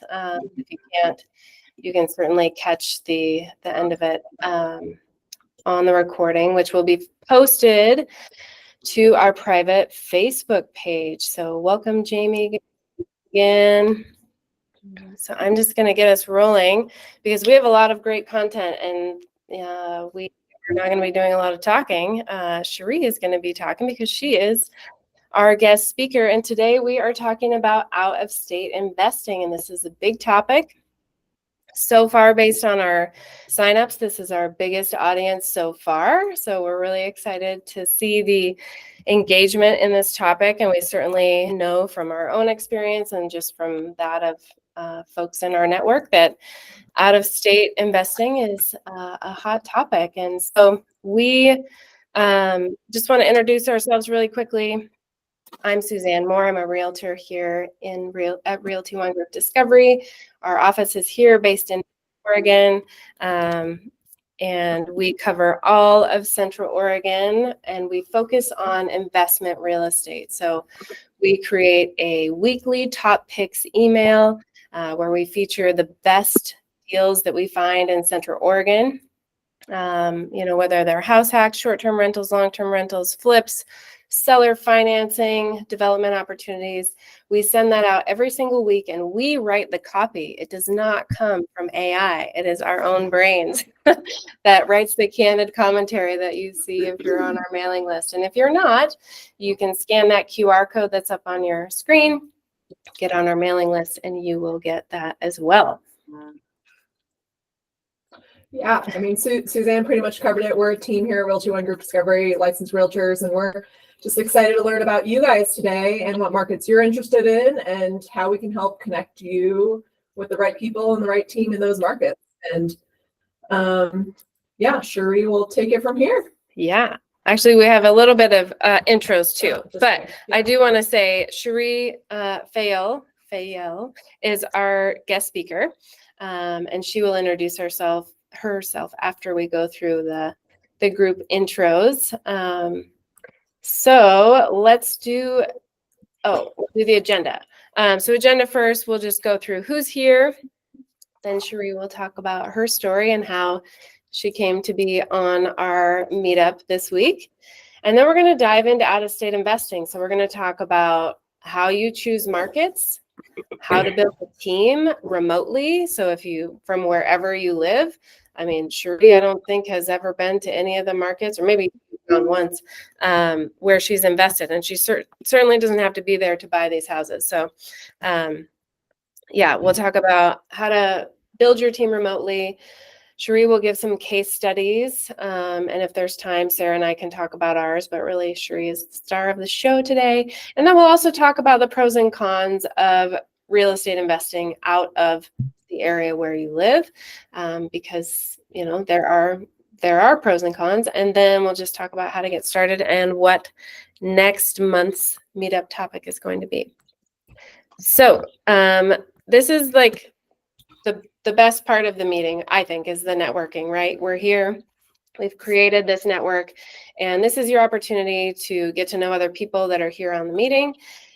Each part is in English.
If you can't, you can certainly catch the end of it on the recording, which will be posted to our private Facebook page. So welcome, Jamie, again. So I'm just going to get us rolling because we have a lot of great content, and we are not going to be doing a lot of talking. Sheri is going to be talking because she is our guest speaker. And today we are talking about out-of-state investing, and this is a big topic. So far, based on our signups, this is our biggest audience so far. So we're really excited to see the engagement in this topic. And we certainly know from our own experience and just from that of folks in our network that out-of-state investing is a hot topic. And so we just want to introduce ourselves really quickly. I'm Suzanne Moore. I'm a realtor here at Realty One Group Discovery. Our office is here based in Oregon, and we cover all of Central Oregon, and we focus on investment real estate. So we create a weekly top picks email where we feature the best deals that we find in Central Oregon, whether they're house hacks, short-term rentals, long-term rentals, flips, seller financing, development opportunities. We send that out every single week, and we write the copy. It does not come from AI. It is our own brains that writes the candid commentary that you see if you're on our mailing list. And if you're not, you can scan that QR code that's up on your screen, get on our mailing list, and you will get that as well. Yeah, I mean, Suzanne pretty much covered it. We're a team here at Realty One Group Discovery, licensed realtors, and we're just excited to learn about you guys today and what markets you're interested in and how we can help connect you with the right people and the right team in those markets. And Sheri will take it from here. Yeah. Actually, we have a little bit of intros too, but I do want to say Sheri Fayal is our guest speaker, and she will introduce herself after we go through the group intros. So let's do the agenda. So agenda first, we'll just go through who's here. Then Sheri will talk about her story and how she came to be on our meetup this week. And then we're going to dive into out-of-state investing. So we're going to talk about how you choose markets, how to build a team remotely. So if you, from wherever you live, I mean, Sheri, I don't think has ever been to any of the markets, or maybe gone once, where she's invested. And she certainly doesn't have to be there to buy these houses. So we'll talk about how to build your team remotely. Sheri will give some case studies. And if there's time, Sarah and I can talk about ours, but really Sheri is the star of the show today. And then we'll also talk about the pros and cons of real estate investing out of the area where you live, because there are pros and cons. And then we'll just talk about how to get started and what next month's meetup topic is going to be. So this is like the best part of the meeting, I think, is the networking, right? We're here. We've created this network, and this is your opportunity to get to know other people that are here on the meeting.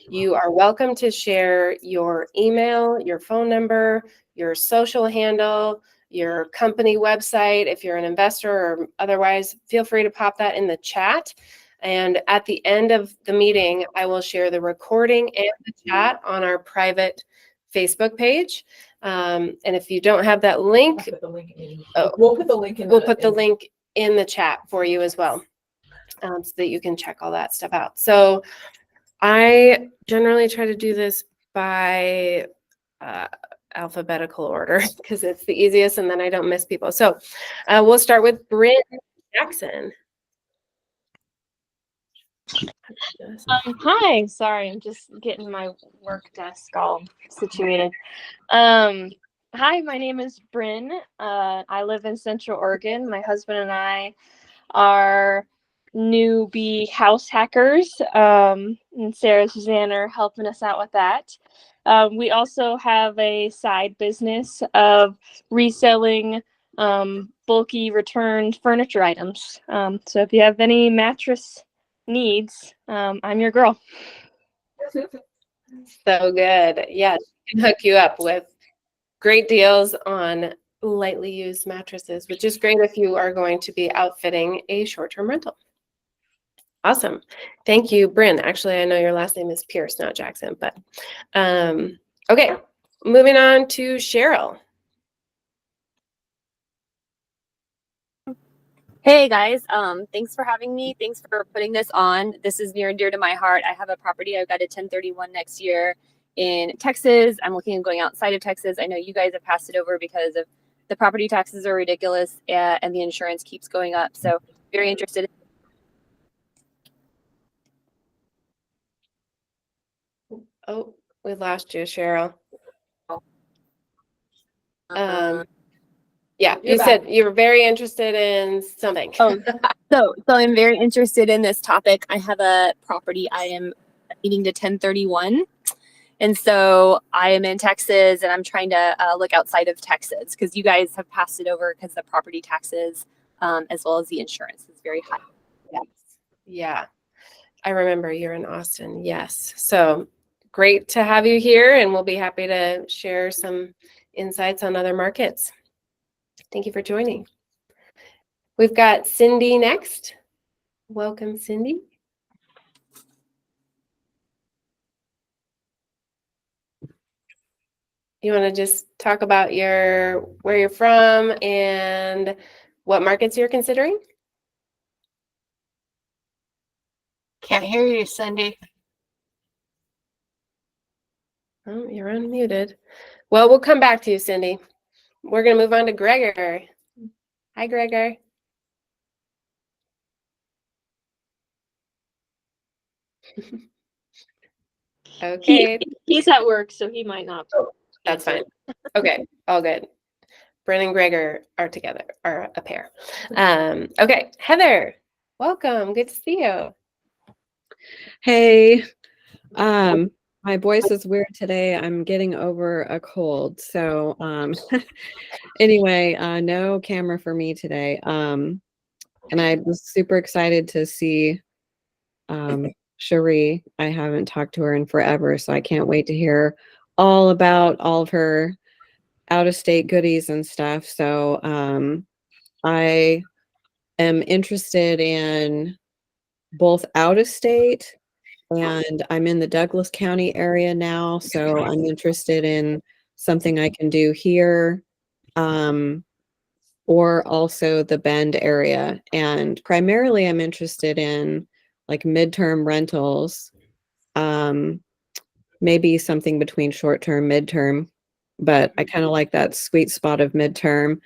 You are welcome to share your email, your phone number, your social handle, your company website. If you're an investor or otherwise, feel free to pop that in the chat. And at the end of the meeting, I will share the recording and the chat on our private Facebook page. And if you don't have that link, we'll put the link in. We'll put the link in the chat for you as well, so that you can check all that stuff out. So I generally try to do this by alphabetical order because it's the easiest, and then I don't miss people. So we'll start with Bryn Jackson. Hi, sorry, I'm just getting my work desk all situated. Hi, my name is Bryn. I live in Central Oregon. My husband and I are newbie house hackers, and Sarah and Suzanne are helping us out with that. We also have a side business of reselling bulky returned furniture items. So if you have any mattress needs, I'm your girl. So good. Yeah, she can hook you up with great deals on lightly used mattresses, which is great if you are going to be outfitting a short-term rental. Awesome. Thank you, Bryn. Actually, I know your last name is Pierce, not Jackson, but okay. Moving on to Cheryl. Hey guys, thanks for having me. Thanks for putting this on. This is near and dear to my heart. I have a property. I've got a 1031 next year in Texas. I'm looking at going outside of Texas. I know you guys have passed it over because of the property taxes are ridiculous and the insurance keeps going up. So very interested. Oh, we lost you, Cheryl. Yeah, you said you were very interested in something. Oh, so I'm very interested in this topic. I have a property I am needing to 1031. And so I am in Texas and I'm trying to look outside of Texas because you guys have passed it over because the property taxes as well as the insurance is very high. Yes. Yeah, I remember you're in Austin. Yes. So great to have you here, and we'll be happy to share some insights on other markets. Thank you for joining. We've got Cindy next. Welcome, Cindy. You want to just talk about where you're from and what markets you're considering? Can't hear you, Cindy. Oh, you're unmuted. Well, we'll come back to you, Cindy. We're going to move on to Gregor. Hi, Gregor. Okay. He's at work, so he might not. That's fine. Okay, all good. Bryn and Gregor are together, are a pair. Okay, Heather, welcome. Good to see you. Hey, my voice is weird today. I'm getting over a cold. So anyway, no camera for me today. And I was super excited to see Sheri. I haven't talked to her in forever, so I can't wait to hear all about all of her out-of-state goodies and stuff. So I am interested in both out-of-state, and I'm in the Douglas County area now, so I'm interested in something I can do here, or also the Bend area. And primarily I'm interested in like midterm rentals, maybe something between short-term, midterm, but I kind of like that sweet spot of midterm.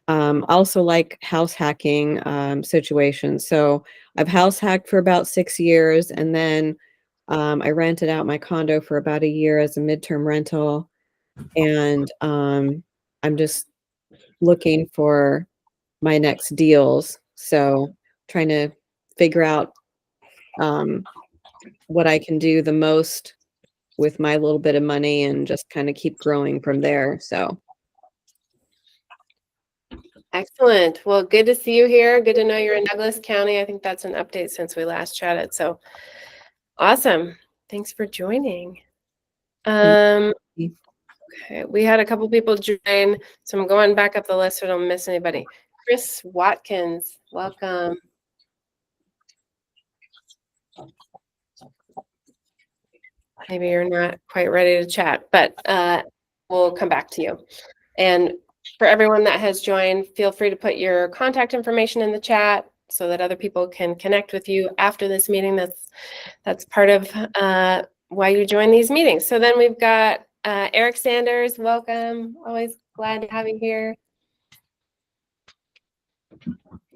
Also like house hacking situations. So I've house hacked for about 6 years, and then I rented out my condo for about a year as a midterm rental. And I'm just looking for my next deals. So trying to figure out what I can do the most with my little bit of money and just kind of keep growing from there. So. Excellent. Well, good to see you here. Good to know you're in Douglas County. I think that's an update since we last chatted. So awesome. Thanks for joining. Okay, we had a couple people join, so I'm going back up the list so I don't miss anybody. Chris Watkins, welcome. Maybe you're not quite ready to chat, but we'll come back to you. And for everyone that has joined, feel free to put your contact information in the chat so that other people can connect with you after this meeting. That's part of why you join these meetings. So then we've got Eric Sanders, welcome. Always glad to have you here.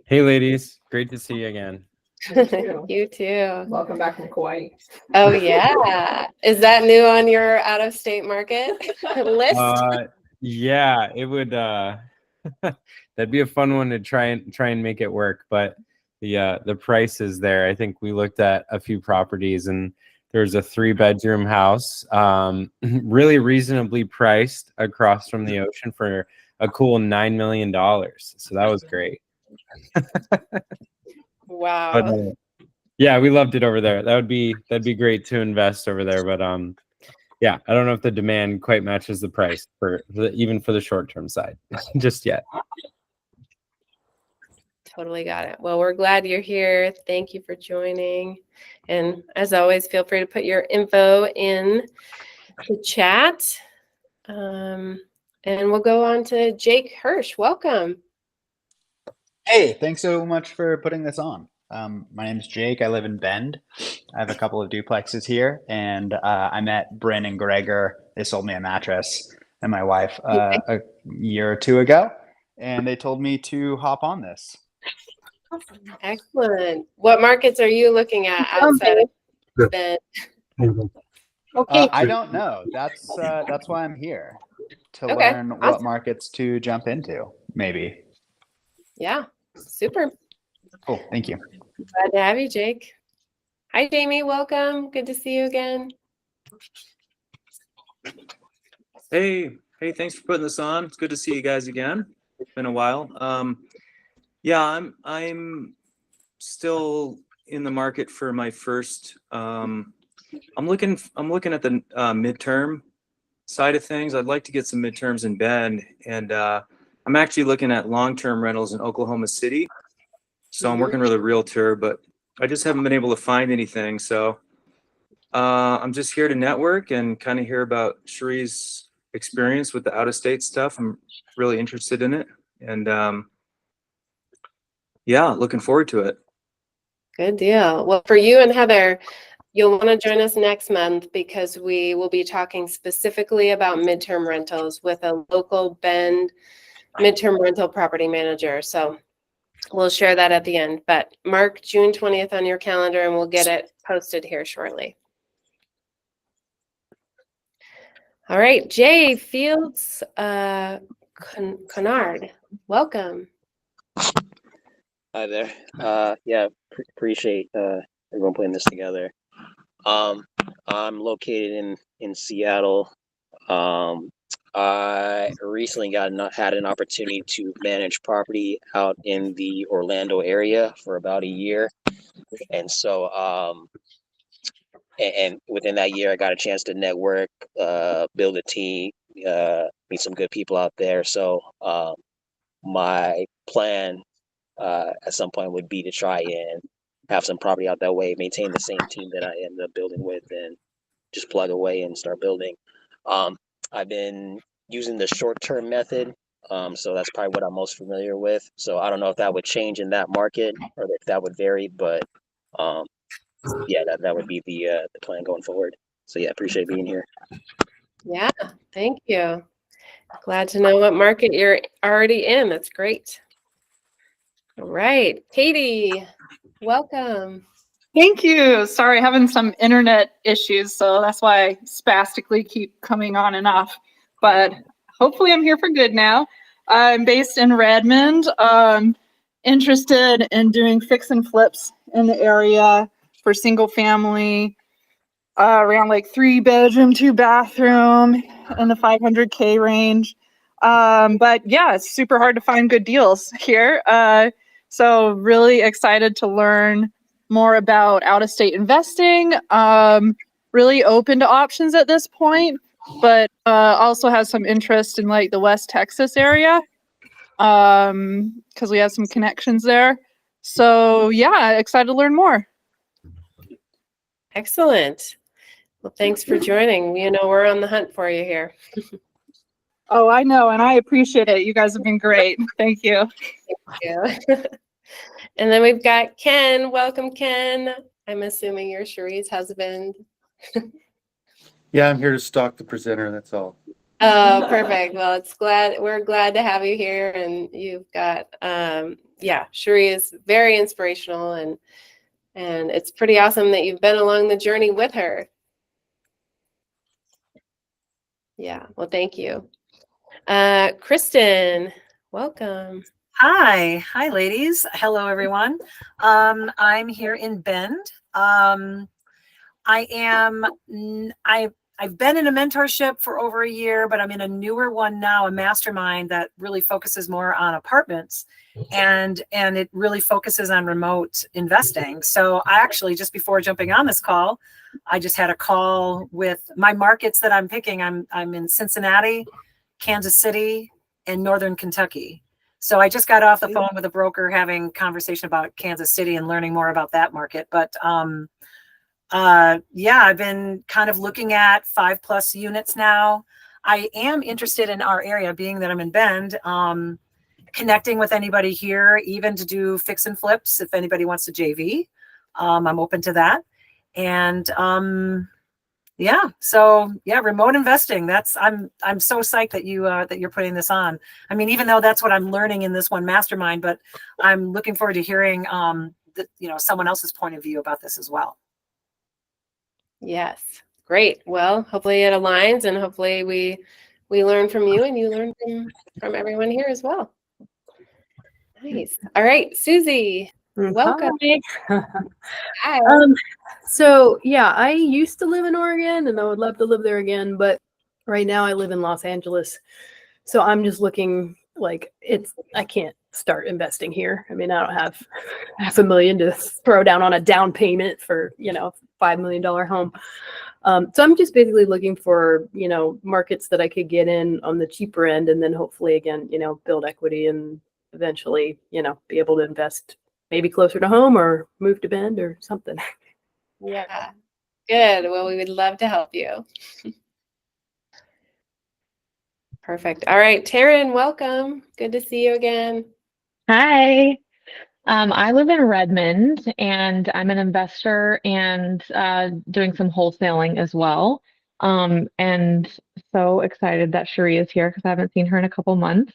Hey ladies, great to see you again. You too. Welcome back from Kauai. Oh yeah. Is that new on your out-of-state market list? Yeah, it would that'd be a fun one to try and make it work, but the price is there. I think we looked at a few properties and there's a 3-bedroom house, really reasonably priced across from the ocean for a cool $9 million. So that was great. Wow. But, yeah, we loved it over there. That'd be great to invest over there. But yeah, I don't know if the demand quite matches the price even for the short-term side just yet. Totally got it. Well, we're glad you're here. Thank you for joining. And as always, feel free to put your info in the chat. And we'll go on to Jake Hirsch. Welcome. Hey, thanks so much for putting this on. My name is Jake. I live in Bend. I have a couple of duplexes here, and I met Bryn and Gregor. They sold me a mattress and my wife a year or two ago, and they told me to hop on this. Excellent. What markets are you looking at outside of Bend? I don't know. That's why I'm here, to learn what awesome. markets to jump into, maybe. Yeah, super. Cool. Thank you. Glad to have you, Jake. Hi, Jamie. Welcome. Good to see you again. Hey, thanks for putting this on. It's good to see you guys again. It's been a while. Yeah, I'm still in the market for my first. I'm looking at the midterm side of things. I'd like to get some midterms in Bend, and I'm actually looking at long-term rentals in Oklahoma City. So I'm working with a realtor, but I just haven't been able to find anything. So I'm just here to network and kind of hear about Sheri's experience with the out-of-state stuff. I'm really interested in it, and yeah, looking forward to it. Good deal. Well, for you and Heather, you'll want to join us next month because we will be talking specifically about midterm rentals with a local Bend midterm rental property manager. So we'll share that at the end, but mark June 20th on your calendar and we'll get it posted here shortly. All right, Jay Fields Kennard, welcome. Hi there. Yeah, appreciate everyone putting this together. I'm located in Seattle. I recently had an opportunity to manage property out in the Orlando area for about a year, and so and within that year, I got a chance to network, build a team, meet some good people out there. So my plan at some point would be to try and have some property out that way, maintain the same team that I ended up building with, and just plug away and start building. I've been using the short-term method, so that's probably what I'm most familiar with. So I don't know if that would change in that market or if that would vary, but yeah, that would be the plan going forward. So yeah, appreciate being here. Yeah, thank you. Glad to know what market you're already in. That's great. All right, Katie, welcome. Thank you. Sorry, having some internet issues, so that's why I spastically keep coming on and off. But hopefully I'm here for good now. I'm based in Redmond. Interested in doing fix and flips in the area for single family, around like 3-bedroom, 2-bathroom in the 500K range. But yeah, it's super hard to find good deals here. So really excited to learn more about out-of-state investing. Really open to options at this point, but also has some interest in like the West Texas area because we have some connections there. So yeah, excited to learn more. Excellent. Well, thanks for joining. You know, we're on the hunt for you here. Oh, I know, and I appreciate it. You guys have been great. Thank you. Thank you. And then we've got Ken. Welcome, Ken. I'm assuming you're Sheri's husband. Yeah, I'm here to stalk the presenter, that's all. Oh, perfect. Well, we're glad to have you here. And you've got, yeah, Sheri is very inspirational and it's pretty awesome that you've been along the journey with her. Yeah, well, thank you. Kristen, welcome. Hi, ladies. Hello, everyone. I'm here in Bend. I I've been in a mentorship for over a year, but I'm in a newer one now, a mastermind that really focuses more on apartments, and it really focuses on remote investing. So I actually, just before jumping on this call, I just had a call with my markets that I'm picking. I'm in Cincinnati, Kansas City, and Northern Kentucky. So I just got off the phone with a broker having conversation about Kansas City and learning more about that market. But yeah, I've been kind of looking at 5+ units now. I am interested in our area, being that I'm in Bend, connecting with anybody here, even to do fix and flips. If anybody wants to JV, I'm open to that. And yeah, so yeah, remote investing. I'm so psyched that you're putting this on. I mean, even though that's what I'm learning in this one mastermind, but I'm looking forward to hearing someone else's point of view about this as well. Yes. Great. Well, hopefully it aligns, and hopefully we learn from you and you learn from everyone here as well. Nice. All right, Susie, welcome. Hi. Hi. So yeah, I used to live in Oregon and I would love to live there again, but right now I live in Los Angeles. So I'm just looking I can't start investing here. I mean, I don't have $500,000 to throw down on a down payment for, $5 million home. So I'm just basically looking for, markets that I could get in on the cheaper end, and then hopefully again, build equity and eventually, be able to invest maybe closer to home or move to Bend or something. Yeah. Good. Well, we would love to help you. Perfect. All right, Taryn, welcome. Good to see you again. Hi. I live in Redmond, and I'm an investor and doing some wholesaling as well. And so excited that Sheri is here because I haven't seen her in a couple months.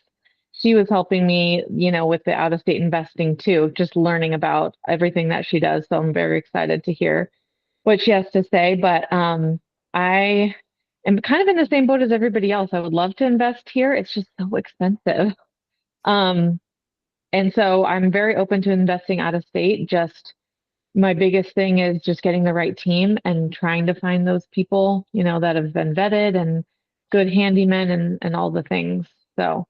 She was helping me, with the out-of-state investing too, just learning about everything that she does. So I'm very excited to hear what she has to say. But I am kind of in the same boat as everybody else. I would love to invest here. It's just so expensive. And so I'm very open to investing out of state. Just my biggest thing is just getting the right team and trying to find those people, that have been vetted and good handymen and all the things. So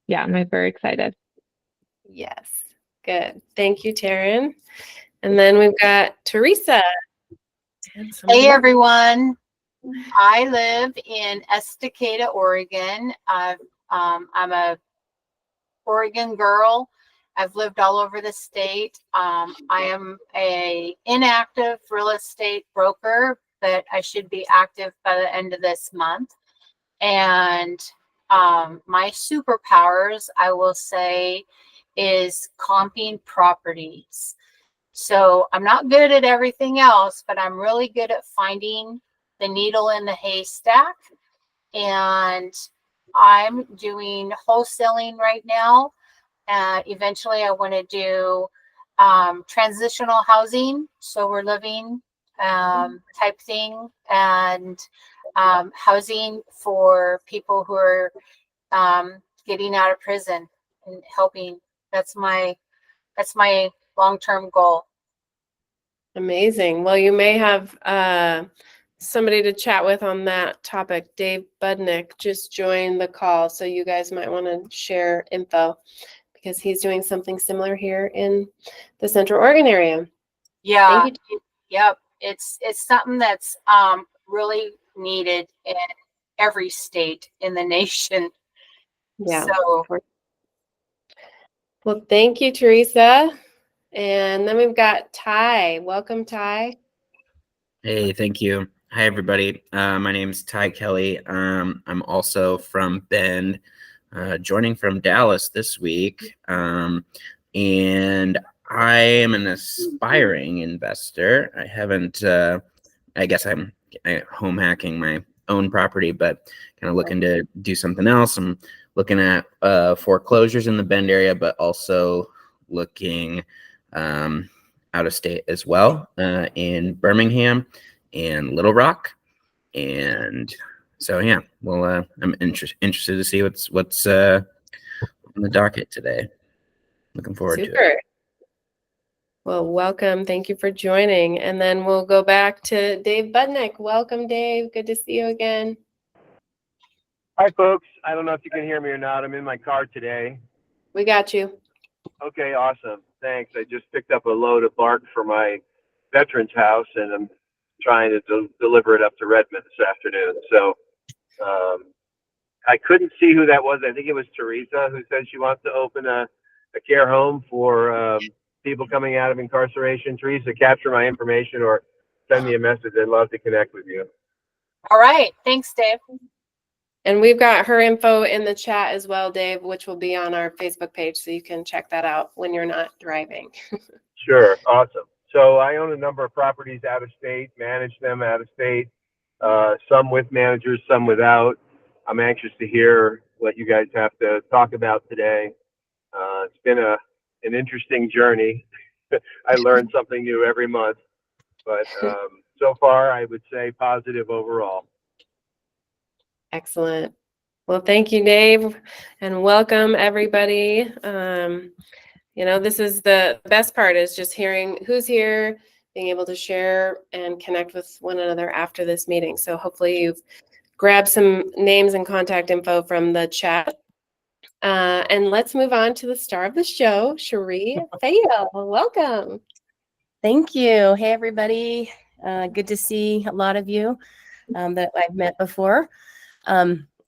yeah, I'm very excited. Yes. Good. Thank you, Taryn. And then we've got Teresa. Hey, everyone. I live in Estacada, Oregon. I'm a Oregon girl. I've lived all over the state. I am a inactive real estate broker, but I should be active by the end of this month. And my superpowers, I will say, is comping properties. So I'm not good at everything else, but I'm really good at finding the needle in the haystack. And I'm doing wholesaling right now. Eventually I want to do transitional housing, so we're living type thing, and housing for people who are getting out of prison and helping. That's my long-term goal. Amazing. Well, you may have somebody to chat with on that topic. Dave Budnick just joined the call, so you guys might want to share info because he's doing something similar here in the Central Oregon area. Yeah. Thank you. Yep. It's something that's really needed in every state in the nation. Yeah. So, well, thank you, Teresa. And then we've got Ty. Welcome, Ty. Hey, thank you. Hi, everybody. My name's Ty Kelly. I'm also from Bend, joining from Dallas this week. And I am an aspiring investor. I haven't, I guess I'm home hacking my own property, but kind of looking to do something else. I'm looking at foreclosures in the Bend area, but also looking out of state as well, in Birmingham and Little Rock. And so, yeah, well, I'm interested to see what's on the docket today. Looking forward to it. Well, welcome. Thank you for joining. And then we'll go back to Dave Budnick. Welcome, Dave. Good to see you again. Hi, folks. I don't know if you can hear me or not. I'm in my car today. We got you. Okay, awesome. Thanks. I just picked up a load of bark for my veterans house, and I'm trying to deliver it up to Redmond this afternoon. So I couldn't see who that was. I think it was Teresa who said she wants to open a care home for people coming out of incarceration. Teresa, capture my information or send me a message. I'd love to connect with you. All right. Thanks, Dave. And we've got her info in the chat as well, Dave, which will be on our Facebook page. So you can check that out when you're not driving. Sure. Awesome. So I own a number of properties out of state, manage them out of state, some with managers, some without. I'm anxious to hear what you guys have to talk about today. It's been an interesting journey. I learn something new every month, but so far I would say positive overall. Excellent. Well, thank you, Dave, and welcome everybody. You know, this is the best part, is just hearing who's here, being able to share and connect with one another after this meeting. So hopefully you've grabbed some names and contact info from the chat. And let's move on to the star of the show, Sheri Fayal. Welcome. Thank you. Hey, everybody. Good to see a lot of you that I've met before.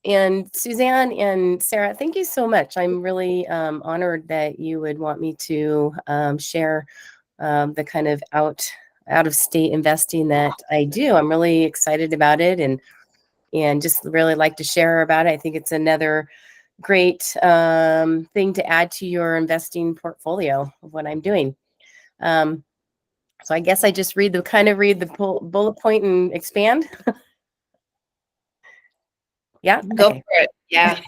And Suzanne and Sarah, thank you so much. I'm really honored that you would want me to share the kind of out of state investing that I do. I'm really excited about it and just really like to share about it. I think it's another great thing to add to your investing portfolio of what I'm doing. So I guess I just read the bullet point and expand. Yeah, go okay. for it. Yeah.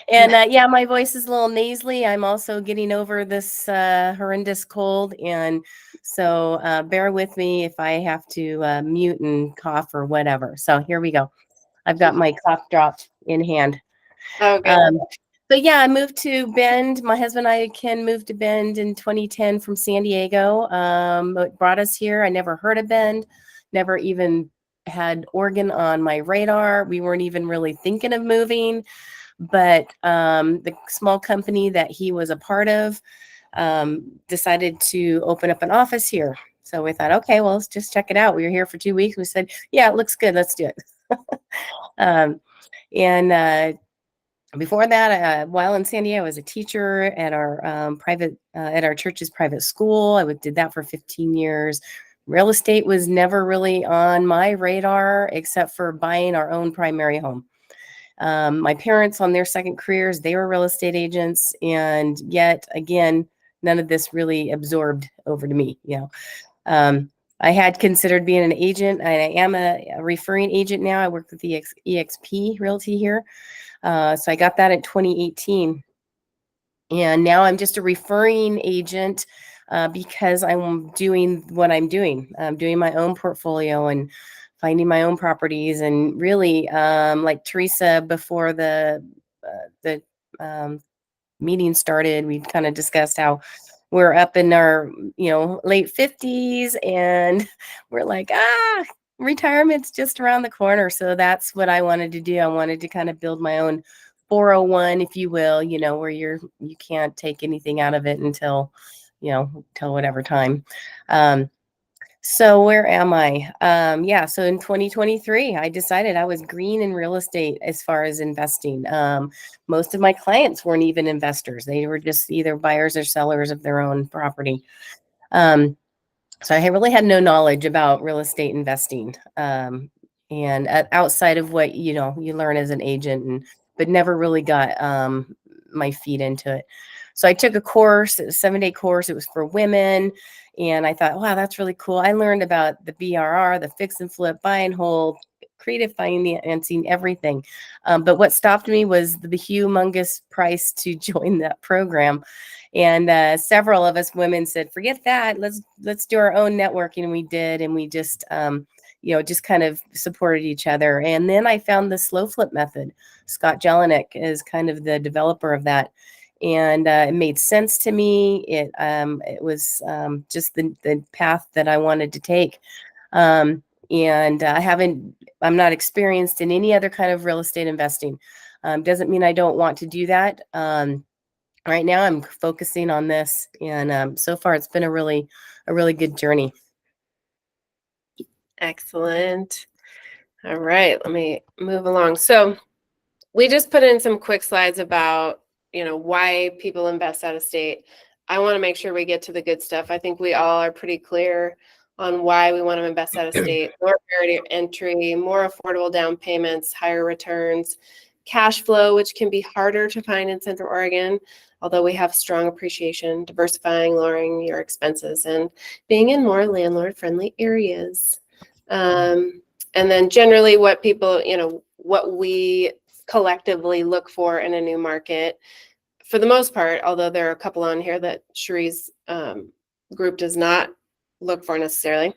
And yeah, my voice is a little nasally. I'm also getting over this horrendous cold, and so bear with me if I have to mute and cough or whatever. So here we go. I've got my cough drop in hand. Okay. But yeah, I moved to Bend. My husband and I, Ken, moved to Bend in 2010 from San Diego. What brought us here, I never heard of Bend, never even had Oregon on my radar. We weren't even really thinking of moving, but the small company that he was a part of decided to open up an office here. So we thought, okay, well, let's just check it out. We were here for 2 weeks. We said, yeah, it looks good. Let's do it. Before that, while in San Diego, I was a teacher at our at our church's private school. I did that for 15 years. Real estate was never really on my radar, except for buying our own primary home. My parents, on their second careers, they were real estate agents, and yet again, none of this really absorbed over to me. You know, I had considered being an agent. I am a referring agent now. I work with the EXP Realty here. So I got that in 2018. And now I'm just a referring agent because I'm doing what I'm doing. I'm doing my own portfolio and finding my own properties. And really, like Teresa, before the meeting started, we kind of discussed how we're up in our, late 50s, and we're like, retirement's just around the corner. So that's what I wanted to do. I wanted to kind of build my own 401, if you will, where you can't take anything out of it until whatever time. So where am I? Yeah, so in 2023, I decided I was green in real estate as far as investing. Most of my clients weren't even investors. They were just either buyers or sellers of their own property. So I really had no knowledge about real estate investing. And outside of what, you learn as an agent, but never really got my feet into it. So I took a course, a 7-day course. It was for women. And I thought, wow, that's really cool. I learned about the BRR, the fix and flip, buy and hold, creative financing, everything. But what stopped me was the humongous price to join that program. And several of us women said, forget that. Let's do our own networking. And we did. And we just, just kind of supported each other. And then I found the slow flip method. Scott Jelinek is kind of the developer of that. and it made sense to me. It was just the path that I wanted to take. And I'm not experienced in any other kind of real estate investing. Doesn't mean I don't want to do that. Right now I'm focusing on this, and so far it's been a really good journey. Excellent. All right, let me move along. So we just put in some quick slides about, why people invest out of state. I want to make sure we get to the good stuff. I think we all are pretty clear on why we want to invest out of state. More barrier to entry, more affordable down payments, higher returns, cash flow, which can be harder to find in Central Oregon, although we have strong appreciation, diversifying, lowering your expenses, and being in more landlord-friendly areas. And then generally what people, what we collectively look for in a new market, for the most part, although there are a couple on here that Sheri's group does not look for necessarily,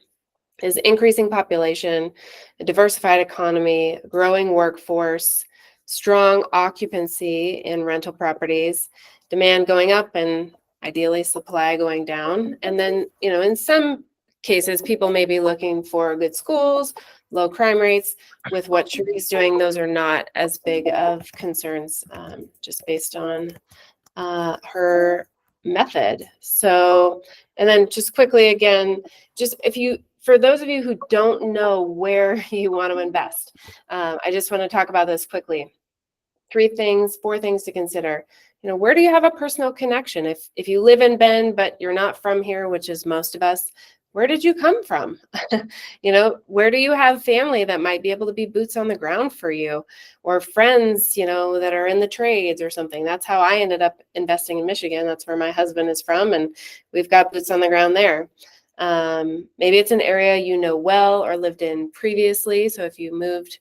is increasing population, a diversified economy, growing workforce, strong occupancy in rental properties, demand going up, and ideally supply going down. And then, in some cases, people may be looking for good schools, low crime rates. With what Sheri's doing, those are not as big of concerns, just based on her method. So, and then just quickly again, for those of you who don't know where you want to invest, I just want to talk about this quickly. 4 things to consider. Where do you have a personal connection? If you live in Bend, but you're not from here, which is most of us, where did you come from? Where do you have family that might be able to be boots on the ground for you, or friends, that are in the trades or something? That's how I ended up investing in Michigan. That's where my husband is from, and we've got boots on the ground there. Maybe it's an area you know well or lived in previously. So if you moved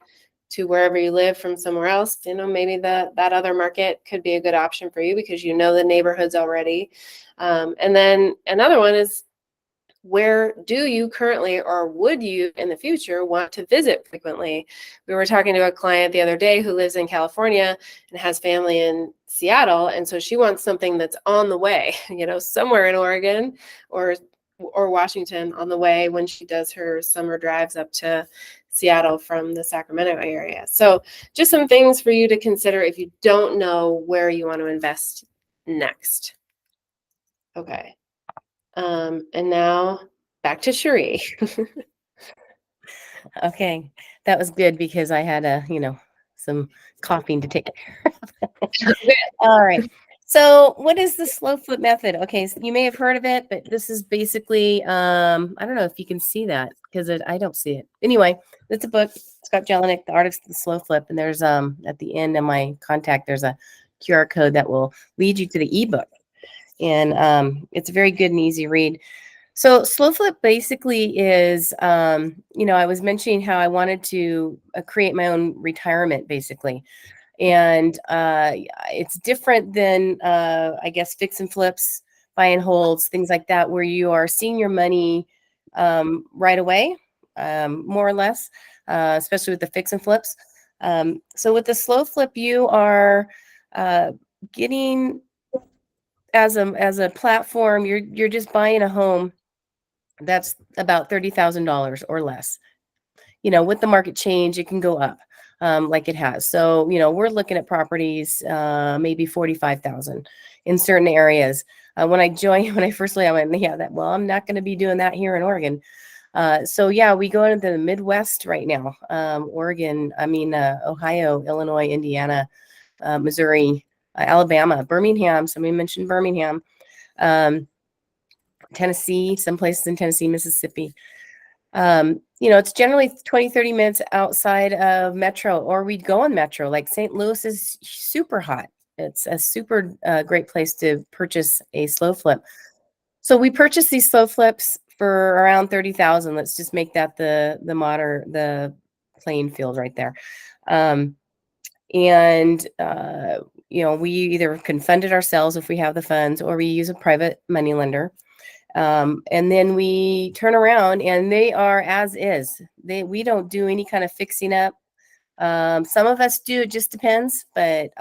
to wherever you live from somewhere else, maybe that other market could be a good option for you because you know the neighborhoods already. And then another one is, where do you currently, or would you in the future, want to visit frequently? We were talking to a client the other day who lives in California and has family in Seattle, and so she wants something that's on the way, somewhere in Oregon or Washington on the way when she does her summer drives up to Seattle from the Sacramento area. So just some things for you to consider if you don't know where you want to invest next. Okay. And now back to Sheri. Okay, that was good because I had some coughing to take care of. All right. So what is the slow flip method? Okay, so you may have heard of it, but this is basically, I don't know if you can see that because I don't see it. Anyway, it's a book, Scott Jelinek, The Artist of the Slow Flip. And there's, at the end of my contact, there's a QR code that will lead you to the ebook. And it's a very good and easy read. So slow flip basically is, I was mentioning how I wanted to create my own retirement basically. And it's different than, I guess, fix and flips, buy and holds, things like that, where you are seeing your money right away, more or less, especially with the fix and flips. So with the slow flip, you are getting, as a platform, you're just buying a home that's about $30,000 or less. With the market change, it can go up, like it has. So, we're looking at properties, maybe 45,000 in certain areas. When I first laid, I went, I'm not going to be doing that here in Oregon. So yeah, we go into the Midwest right now. Ohio, Illinois, Indiana, Missouri, Alabama, Birmingham. Somebody mentioned Birmingham. Tennessee, some places in Tennessee, Mississippi. It's generally 20, 30 minutes outside of Metro, or we'd go on Metro. Like St. Louis is super hot. It's a super great place to purchase a slow flip. So we purchased these slow flips for around 30,000. Let's just make that the playing field right there. We either can fund it ourselves if we have the funds, or we use a private money lender. And then we turn around and they are as is. We don't do any kind of fixing up. Some of us do, it just depends, but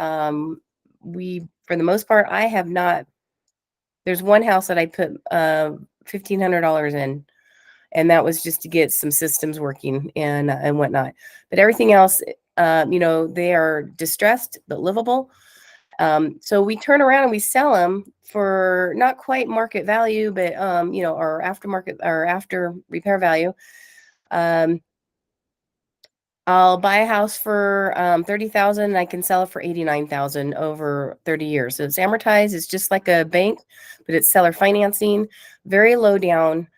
for the most part, I have not. There's one house that I put $1,500 in, and that was just to get some systems working and whatnot. But everything else, they are distressed but livable. So we turn around and we sell them for not quite market value, but or aftermarket or after repair value. I'll buy a house for $30,000 and I can sell it for $89,000 over 30 years. So it's amortized. It's just like a bank, but it's seller financing, very low down,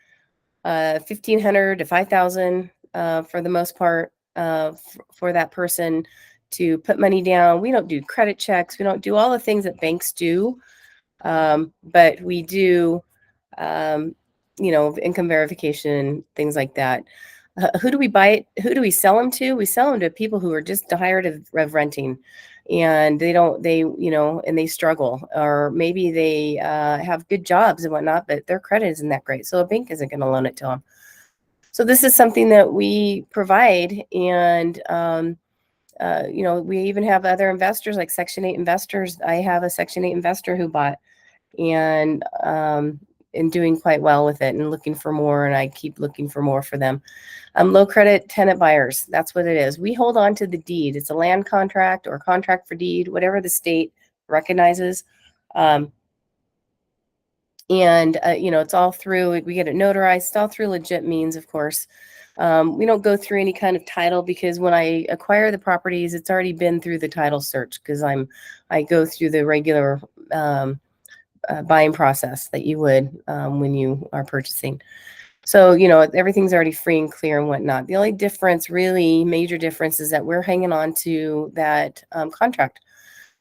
$1,500 to $5,000 for the most part for that person to put money down. We don't do credit checks. We don't do all the things that banks do, but we do, income verification, things like that. Who do we buy it? Who do we sell them to? We sell them to people who are just tired of renting, and they struggle, or maybe they have good jobs and whatnot, but their credit isn't that great, so a bank isn't going to loan it to them. So this is something that we provide, and we even have other investors like Section 8 investors. I have a Section 8 investor who bought and doing quite well with it and looking for more, and I keep looking for more for them. Low credit tenant buyers, that's what it is. We hold on to the deed. It's a land contract or contract for deed, whatever the state recognizes. It's all through, we get it notarized, it's all through legit means, of course. We don't go through any kind of title, because when I acquire the properties, it's already been through the title search, because I go through the regular buying process that you would when you are purchasing. So, everything's already free and clear and whatnot. The only difference, really major difference, is that we're hanging on to that contract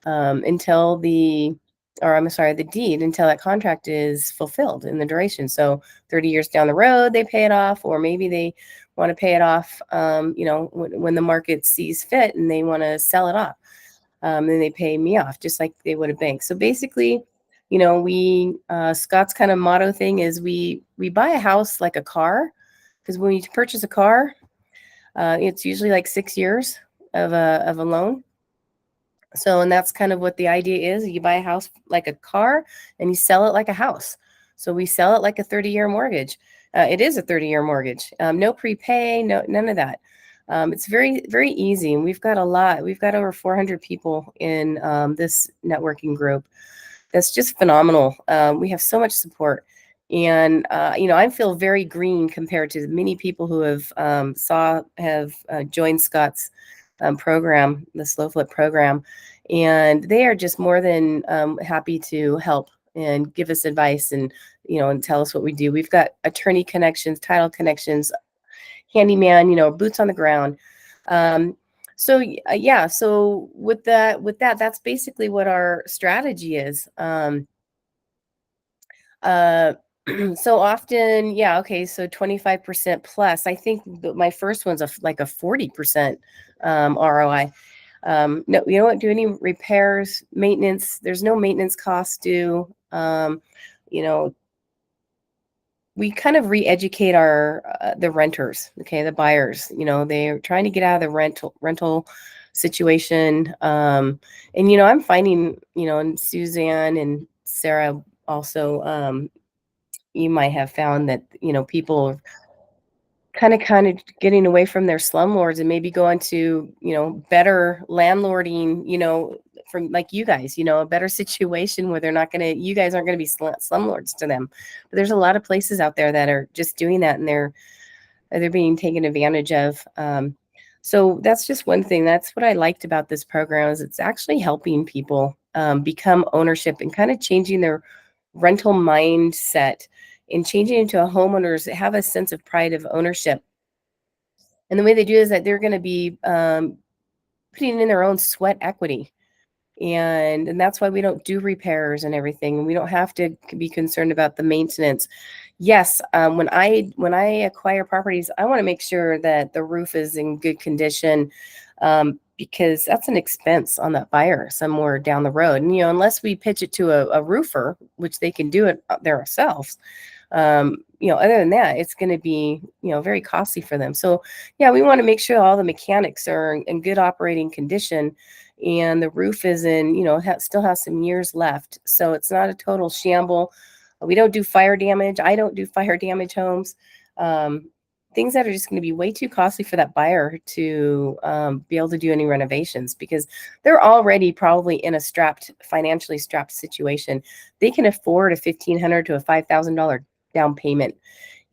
until the deed, until that contract is fulfilled in the duration. So 30 years down the road, they pay it off, or maybe they want to pay it off, when the market sees fit and they want to sell it off. Then they pay me off just like they would a bank. So basically, Scott's kind of motto thing is we buy a house like a car, because when you purchase a car, it's usually like 6 years of a loan. So, and that's kind of what the idea is. You buy a house like a car and you sell it like a house. So we sell it like a 30-year mortgage. It is a 30-year mortgage. No prepay, none of that. It's very, very easy. And we've got over 400 people in this networking group. That's just phenomenal. We have so much support, and I feel very green compared to many people who have joined Scott's program, the Slow Flip program, and they are just more than happy to help and give us advice and tell us what we do. We've got attorney connections, title connections, handyman, boots on the ground. So with that, that's basically what our strategy is. So often, so 25% plus. I think my first one's like a 40% ROI. No, we don't do any repairs, maintenance. There's no maintenance costs due. We kind of re-educate the renters, the buyers. They're trying to get out of the rental situation. And I'm finding, and Suzanne and Sarah also, you might have found that people are kind of getting away from their slumlords and maybe going to better landlording, from like you guys, a better situation where you guys aren't going to be slumlords to them. But there's a lot of places out there that are just doing that, and they're being taken advantage of. So that's just one thing. That's what I liked about this program, is it's actually helping people become ownership and kind of changing their rental mindset and changing into a homeowners that have a sense of pride of ownership. And the way they do is that they're going to be putting in their own sweat equity. And that's why we don't do repairs and everything. We don't have to be concerned about the maintenance. Yes, when I acquire properties, I want to make sure that the roof is in good condition, because that's an expense on that buyer somewhere down the road. And unless we pitch it to a roofer, which they can do it themselves, other than that, it's going to be very costly for them. So yeah, we want to make sure all the mechanics are in good operating condition, and the roof is in, still has some years left. So it's not a total shamble. We don't do fire damage. I don't do fire damage homes. Things that are just going to be way too costly for that buyer to be able to do any renovations, because they're already probably in a financially strapped situation. They can afford a $1,500 to a $5,000 down payment.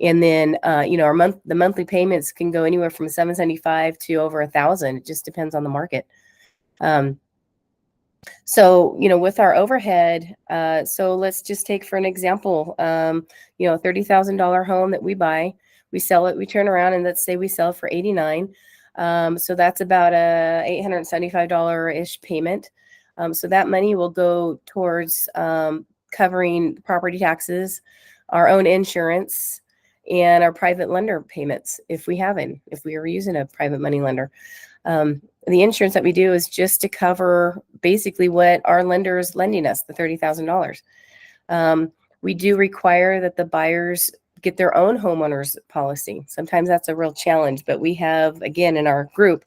And then, the monthly payments can go anywhere from $775 to over $1,000. It just depends on the market. So, with our overhead, so let's just take for an example, $30,000 home that we buy. We sell it, we turn around, and let's say we sell it for $89,000. So that's about a $875-ish payment. So that money will go towards covering property taxes, our own insurance, and our private lender payments if we are using a private money lender. The insurance that we do is just to cover basically what our lender is lending us, the $30,000. We do require that the buyers get their own homeowners policy. Sometimes that's a real challenge, but we have, again, in our group,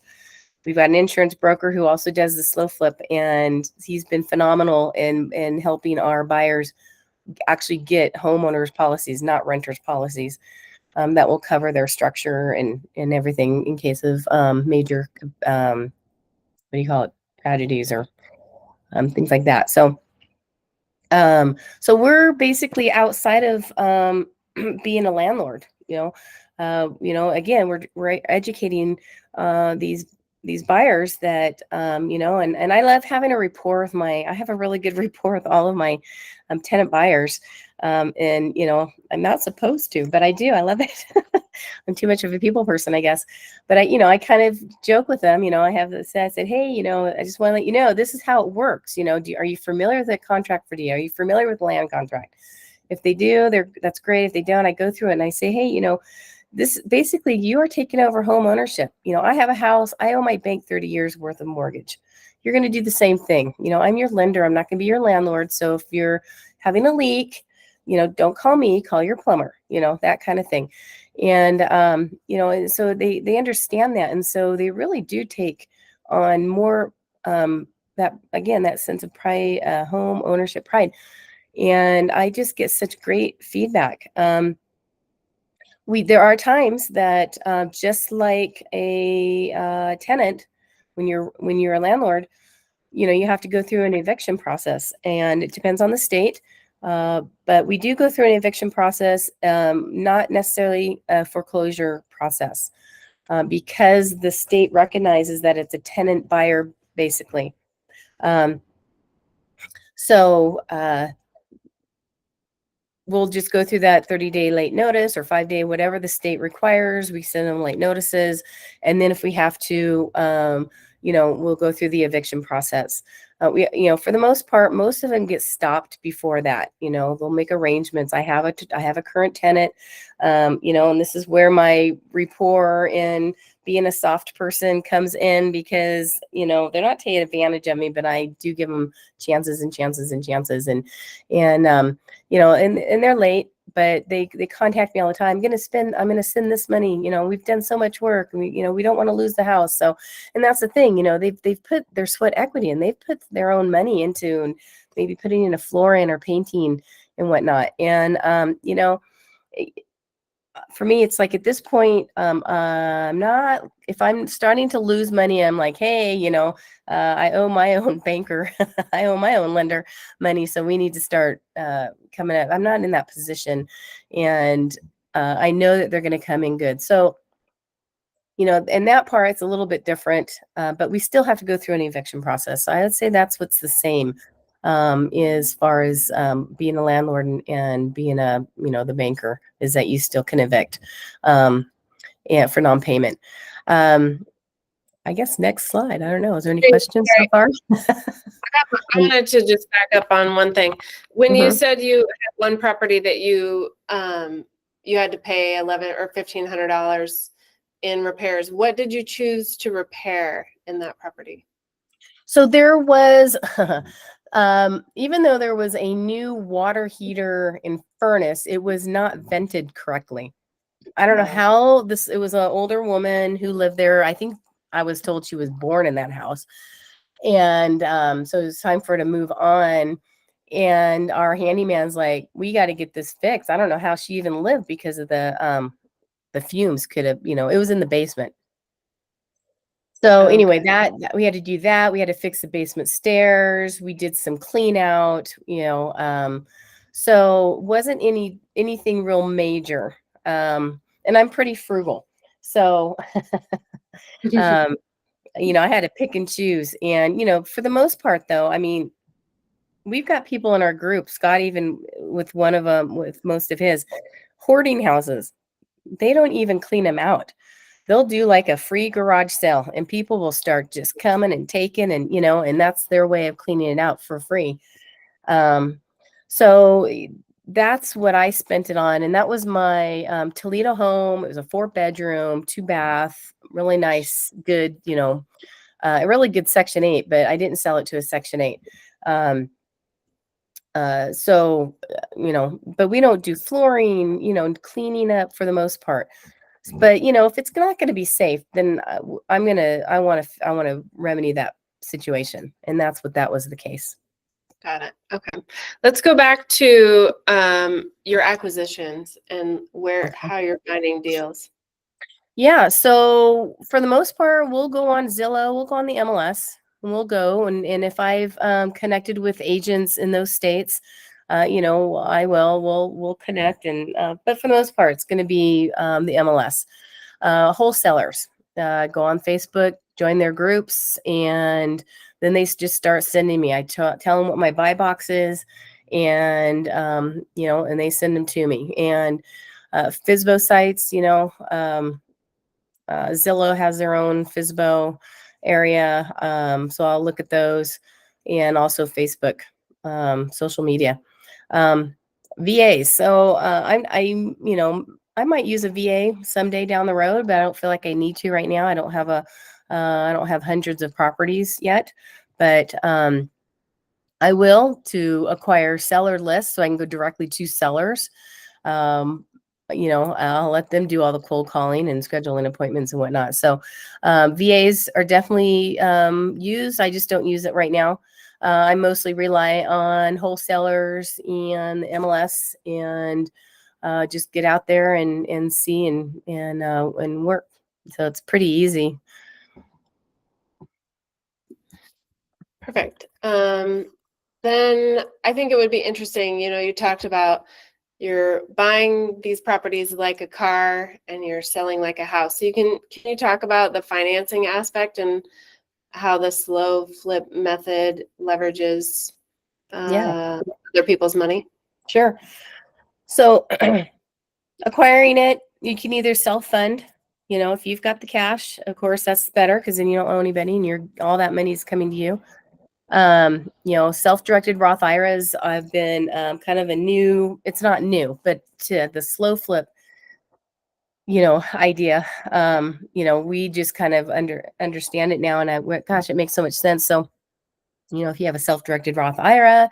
we've got an insurance broker who also does the slow flip, and he's been phenomenal in helping our buyers actually get homeowners policies, not renters policies, that will cover their structure and everything in case of major, tragedies or things like that. So we're basically outside of being a landlord. Again, we're educating these buyers that and I love having a rapport with I have a really good rapport with all of my tenant buyers. And I'm not supposed to, but I do. I love it. I'm too much of a people person, I guess. But I kind of joke with them. I said, hey, I just want to let you know, this is how it works. Are you familiar with the contract for deed? Are you familiar with the land contract? If they do, that's great. If they don't, I go through it and I say, hey, this basically you are taking over home ownership. I have a house. I owe my bank 30 years worth of mortgage. You're going to do the same thing. I'm your lender. I'm not going to be your landlord. So if you're having a leak, don't call me, call your plumber, that kind of thing. And, and so they understand that. And so they really do take on more, that sense of pride, home ownership pride. And I just get such great feedback. There are times that just like a tenant, when you're a landlord, you have to go through an eviction process, and it depends on the state. But we do go through an eviction process, not necessarily a foreclosure process, because the state recognizes that it's a tenant buyer, basically. We'll just go through that 30-day late notice or 5-day, whatever the state requires. We send them late notices. And then if we have to, we'll go through the eviction process. For the most part, most of them get stopped before that. They'll make arrangements. I have a current tenant, and this is where my rapport and being a soft person comes in, because, they're not taking advantage of me, but I do give them chances and chances and chances. And they're late, but they contact me all the time. I'm going to send this money. We've done so much work. We don't want to lose the house. So, and that's the thing, they've put their sweat equity and they've put their own money into, and maybe putting in a floor in or painting and whatnot. And, for me, it's like at this point, if I'm starting to lose money, I'm like, hey, I owe my own banker, I owe my own lender money. So we need to start coming up. I'm not in that position. And I know that they're going to come in good. So, and that part, it's a little bit different, but we still have to go through an eviction process. So I would say that's what's the same. As far as being a landlord and being the banker, is that you still can evict for non-payment. I guess next slide. I don't know. Is there any questions so far? I wanted to just back up on one thing. When you said you had one property that you had to pay $1,100 or $1,500 in repairs, what did you choose to repair in that property? So there was, even though there was a new water heater and furnace, it was not vented correctly. I don't know how it was an older woman who lived there. I think I was told she was born in that house. And so it's time for her to move on. And our handyman's like, we got to get this fixed. I don't know how she even lived because of the fumes could have, it was in the basement. So anyway, Okay. that we had to do that. We had to fix the basement stairs. We did some clean out, so wasn't anything real major. And I'm pretty frugal. So I had to pick and choose. And for the most part though, I mean, we've got people in our group, Scott even with one of them, with most of his hoarding houses. They don't even clean them out. They'll do like a free garage sale and people will start just coming and taking and that's their way of cleaning it out for free. So that's what I spent it on. And that was my Toledo home. It was a 4-bedroom, 2-bath, really nice, good, a really good Section 8, but I didn't sell it to a Section 8. But we don't do flooring, cleaning up for the most part. But if it's not going to be safe, then I want to remedy that situation, and that's what that was the case. Got it. Okay. Let's go back to your acquisitions and how you're finding deals. Yeah. So for the most part, we'll go on Zillow, we'll go on the MLS, and we'll go. And if I've connected with agents in those states, we'll connect. And but for the most part, it's going to be the MLS. Wholesalers go on Facebook, join their groups, and then they just start sending me. I tell them what my buy box is, and and they send them to me. And FSBO sites, Zillow has their own FSBO area, so I'll look at those, and also Facebook, social media. VAs. So I might use a VA someday down the road, but I don't feel like I need to right now. I don't have hundreds of properties yet, but I will to acquire seller lists so I can go directly to sellers. I'll let them do all the cold calling and scheduling appointments and whatnot. So VAs are definitely used. I just don't use it right now. I mostly rely on wholesalers and MLS, and just get out there and see and work. So it's pretty easy. Perfect. Then I think it would be interesting, you talked about you're buying these properties like a car and you're selling like a house. So can you talk about the financing aspect and how the slow flip method leverages other people's money? Sure. So acquiring it, you can either self-fund, if you've got the cash, of course, that's better because then you don't owe anybody and all that money is coming to you. Self-directed Roth IRAs, I've been kind of it's not new, but to the slow flip, idea, we just kind of understand it now, and gosh, it makes so much sense. So, if you have a self-directed Roth IRA,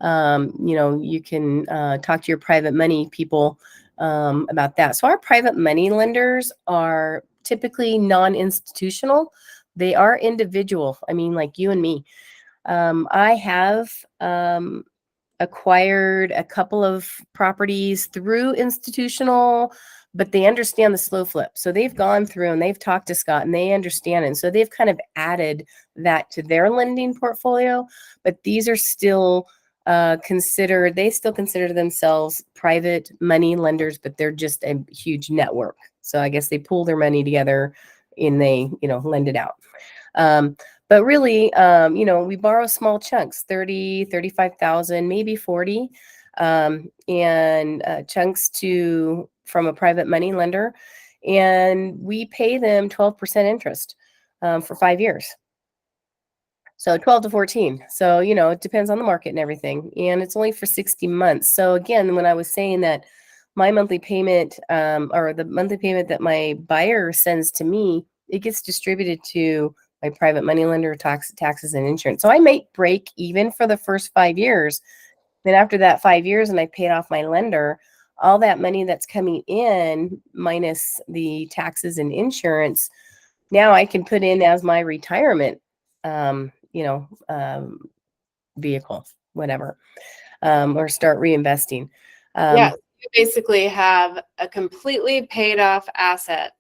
you can talk to your private money people about that. So our private money lenders are typically non-institutional. They are individual. I mean, like you and me. I have acquired a couple of properties through institutional, but they understand the slow flip. So they've gone through and they've talked to Scott and they understand. And so they've kind of added that to their lending portfolio, but these are still they still consider themselves private money lenders, but they're just a huge network. So I guess they pool their money together and they, lend it out. But really, we borrow small chunks, 30, 35,000, maybe 40, and chunks from a private money lender. And we pay them 12% interest for 5 years. So 12 to 14. So, it depends on the market and everything. And it's only for 60 months. So again, when I was saying that my monthly payment or the monthly payment that my buyer sends to me, it gets distributed to my private money lender, taxes, and insurance. So I might break even for the first 5 years. Then after that 5 years and I paid off my lender, all that money that's coming in minus the taxes and insurance, now I can put in as my retirement, vehicle, whatever, or start reinvesting. Yeah, you basically have a completely paid off asset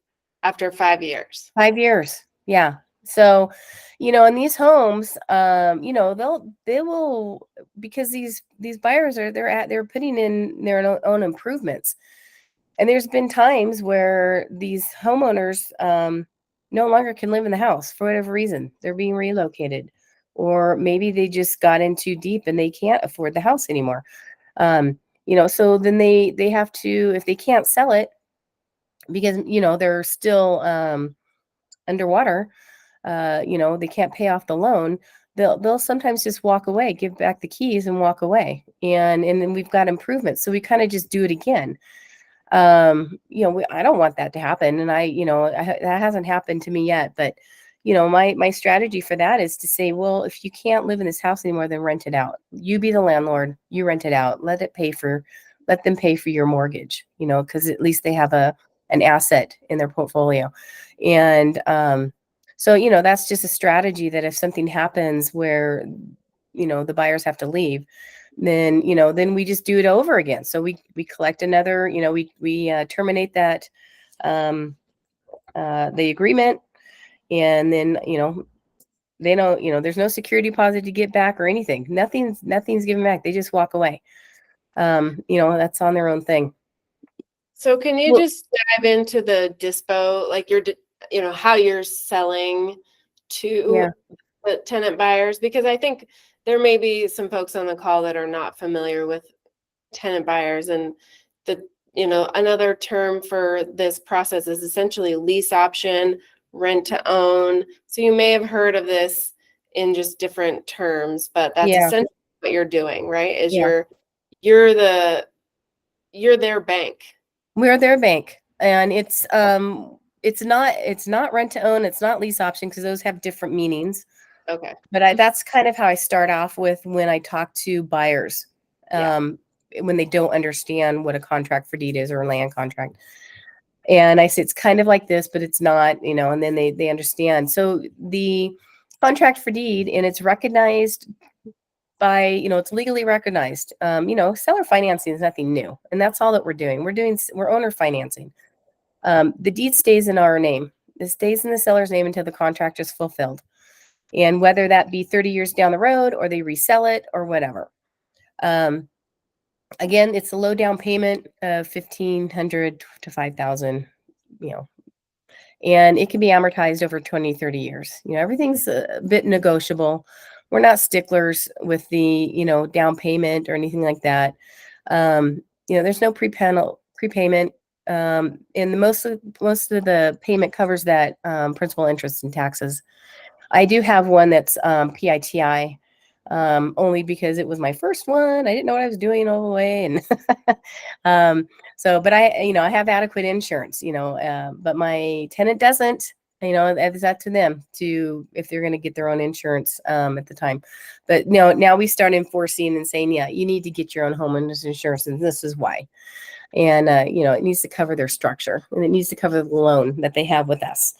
after 5 years. 5 years. Yeah. So, in these homes, they will, because these buyers they're putting in their own improvements. And there's been times where these homeowners no longer can live in the house for whatever reason. They're being relocated, or maybe they just got in too deep and they can't afford the house anymore. So then they have to, if they can't sell it because they're still underwater, they can't pay off the loan. They'll sometimes just walk away, give back the keys and walk away, and then we've got improvements, so we kind of just do it again. I don't want that to happen, and that hasn't happened to me yet, but my strategy for that is to say, well, if you can't live in this house anymore, then rent it out. You be the landlord, you rent it out, let them pay for your mortgage, because at least they have an asset in their portfolio. And so that's just a strategy, that if something happens where the buyers have to leave, then we just do it over again. So we collect another, we terminate that the agreement, and then they don't, there's no security deposit to get back or anything. Nothing's given back. They just walk away. That's on their own thing. So can you just dive into the dispo, like how you're selling to the tenant buyers? Because I think there may be some folks on the call that are not familiar with tenant buyers, and another term for this process is essentially lease option, rent to own. So you may have heard of this in just different terms, but that's essentially what you're doing, right? Is you're their bank. We're their bank, and it's not rent to own, it's not lease option, because those have different meanings. Okay. But that's kind of how I start off with when I talk to buyers, when they don't understand what a contract for deed is, or a land contract. And I say, it's kind of like this, but it's not, and then they understand. So the contract for deed, and it's recognized by, it's legally recognized. Seller financing is nothing new, and that's all that we're doing. We're owner financing. The deed stays in our name. It stays in the seller's name until the contract is fulfilled. And whether that be 30 years down the road, or they resell it, or whatever. Again, it's a low down payment of $1,500 to $5,000, and it can be amortized over 20, 30 years. Everything's a bit negotiable. We're not sticklers with the, down payment or anything like that. There's no prepayment. And most of the payment covers that principal, interest, and taxes. I do have one that's PITI, only because it was my first one. I didn't know what I was doing all the way, and but I have adequate insurance, but my tenant doesn't. It's up to them if they're going to get their own insurance at the time. But now we start enforcing and saying, yeah, you need to get your own homeowners insurance, and this is why. And it needs to cover their structure, and it needs to cover the loan that they have with us.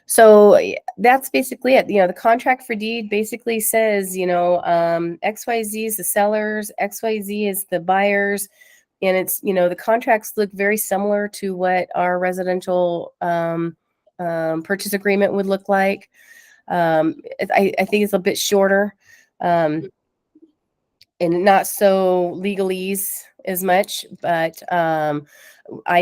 So that's basically it. The contract for deed basically says, XYZ is the sellers, XYZ is the buyers. And it's, the contracts look very similar to what our residential purchase agreement would look like. I think it's a bit shorter and not so legalese as much, but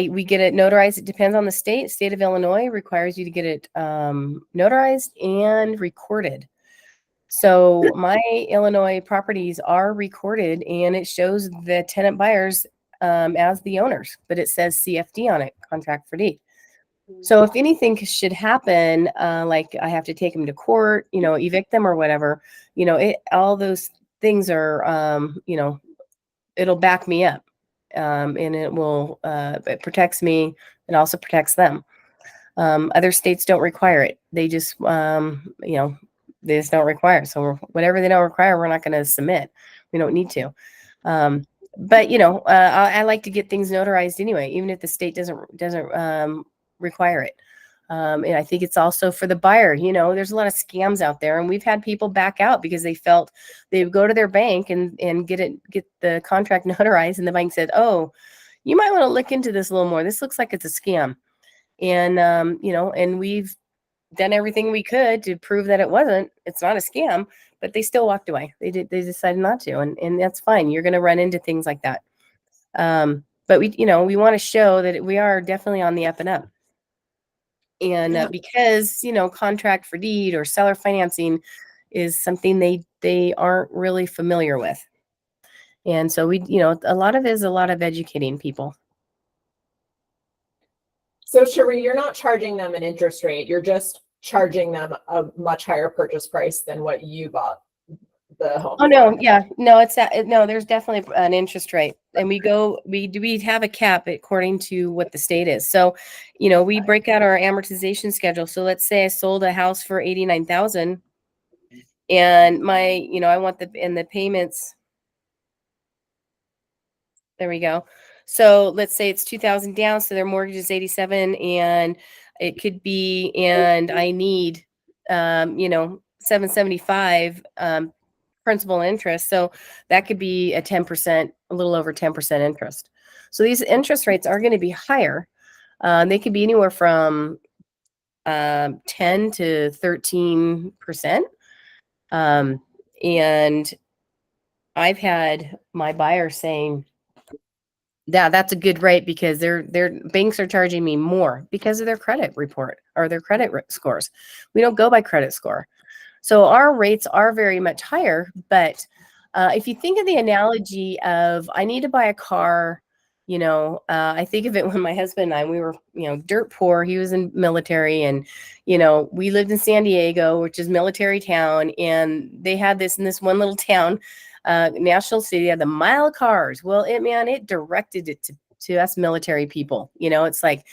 we get it notarized. It depends on the state. State of Illinois requires you to get it notarized and recorded. So my Illinois properties are recorded, and it shows the tenant buyers as the owners, but it says CFD on it, contract for deed. So if anything should happen, like I have to take them to court, evict them or whatever, all those things are, it'll back me up. And it protects me. It also protects them. Other states don't require it. They just, they just don't require it. So whatever they don't require, we're not going to submit. We don't need to. But I like to get things notarized anyway, even if the state doesn't require it. And I think it's also for the buyer. You know, there's a lot of scams out there, and we've had people back out because they felt they would go to their bank and get the contract notarized, and the bank said, "Oh, you might want to look into this a little more. This looks like it's a scam." And you know, and we've done everything we could to prove that it's not a scam, but they still walked away. They decided not to, and that's fine. You're going to run into things like that. But we want to show that we are definitely on the up and up. And because, contract for deed or seller financing is something they aren't really familiar with. And so a lot of it is a lot of educating people. So Sheri, you're not charging them an interest rate. You're just charging them a much higher purchase price than what you bought the home. Oh no, yeah, no, no. There's definitely an interest rate, and we have a cap according to what the state is. So, we break out our amortization schedule. So let's say I sold a house for $89,000, and I want the payments. There we go. So let's say it's 2,000 down, so their mortgage is 87, and it could be, and I need, 775 principal and interest. So that could be a little over 10% interest. So these interest rates are going to be higher. They could be anywhere from 10 to 13%. And I've had my buyer saying, that's a good rate because their banks are charging me more because of their credit report or their credit scores. We don't go by credit score. So our rates are very much higher. But if you think of the analogy of I need to buy a car, I think of it when my husband and I, we were, dirt poor. He was in military, and, we lived in San Diego, which is military town. And they had this in this one little town, National City, had the mile of cars. Well, it directed it to us military people. It's like,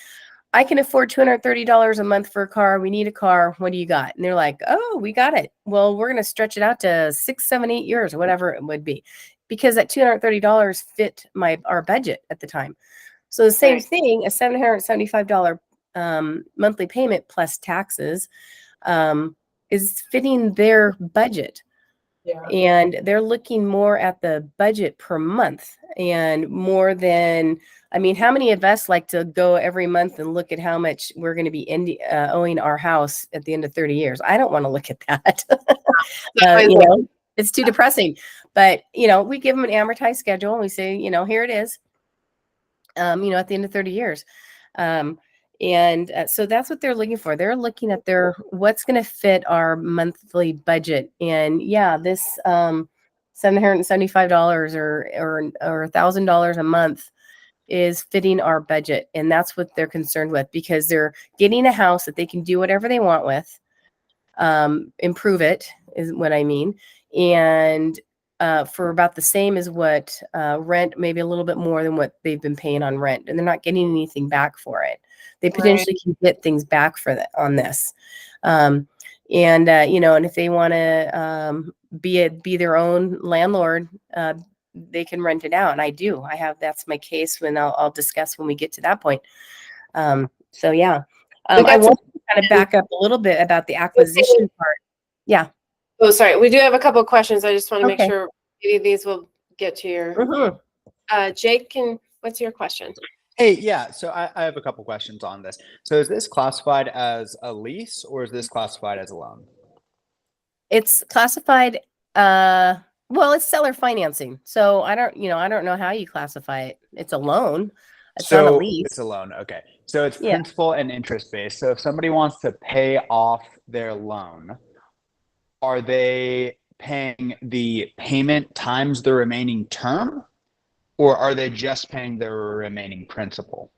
I can afford $230 a month for a car. We need a car. What do you got? And they're like, oh, we got it. Well, we're going to stretch it out to 6, 7, 8 years or whatever it would be, because that $230 fit our budget at the time. So the same thing, a $775 monthly payment plus taxes is fitting their budget. Yeah. And they're looking more at the budget per month and more than, how many of us like to go every month and look at how much we're going to be owing our house at the end of 30 years? I don't want to look at that. It's too depressing. But, we give them an amortized schedule and we say, here it is, at the end of 30 years. So that's what they're looking for. They're looking at what's going to fit our monthly budget. And this $775 or $1,000 a month is fitting our budget. And that's what they're concerned with, because they're getting a house that they can do whatever they want with, improve it is what I mean. And for about the same as what rent, maybe a little bit more than what they've been paying on rent, and they're not getting anything back for it. They potentially can get things back on this. And if they want to be their own landlord, they can rent it out. And that's my case when I'll discuss when we get to that point. I want to kind of back up a little bit about the acquisition part. Yeah. Oh, sorry. We do have a couple of questions. I just want to make sure maybe these will get to your. Jake, what's your question? Hey, yeah. So I have a couple questions on this. So is this classified as a lease or is this classified as a loan? It's classified. Well, it's seller financing. So I don't know how you classify it. It's a loan. It's not a lease. It's a loan. Okay. So it's principal and interest based. So if somebody wants to pay off their loan, are they paying the payment times the remaining term, or are they just paying their remaining principal?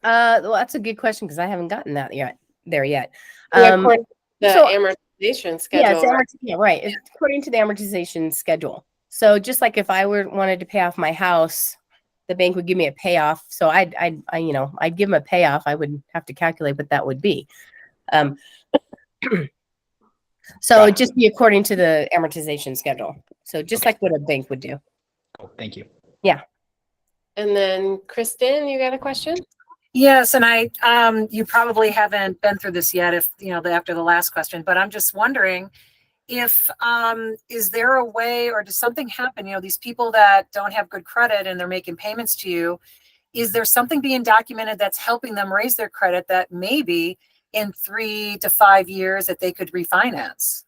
Well, that's a good question because I haven't gotten that yet. According to the amortization schedule. Right. It's according to the amortization schedule. So just like if I wanted to pay off my house, the bank would give me a payoff. So I'd give them a payoff. I would have to calculate what that would be. So it'd just be according to the amortization schedule. So just like what a bank would do. Cool. Thank you. Yeah. And then Kristen, you got a question? Yes, and you probably haven't been through this yet, if after the last question, but I'm just wondering if is there a way, or does something happen? These people that don't have good credit and they're making payments to you, is there something being documented that's helping them raise their credit that maybe in 3 to 5 years that they could refinance?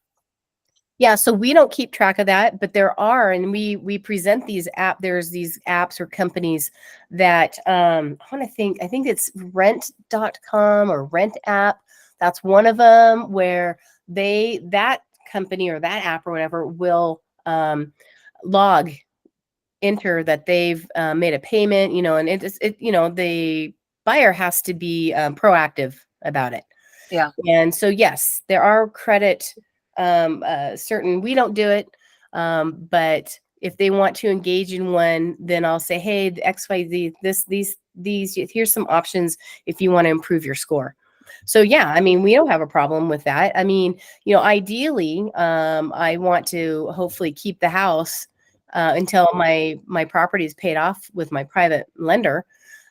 Yeah, so we don't keep track of that, but there are, and we present there's these apps or companies that I think it's rent.com or rent app. That's one of them where that company or that app or whatever will enter that they've made a payment, and the buyer has to be proactive about it. Yeah. And so, yes, there are credit certain, we don't do it. But if they want to engage in one, then I'll say, hey, the XYZ, these, here's some options if you want to improve your score. So yeah, I mean, we don't have a problem with that. I mean, ideally, I want to hopefully keep the house until my property is paid off with my private lender.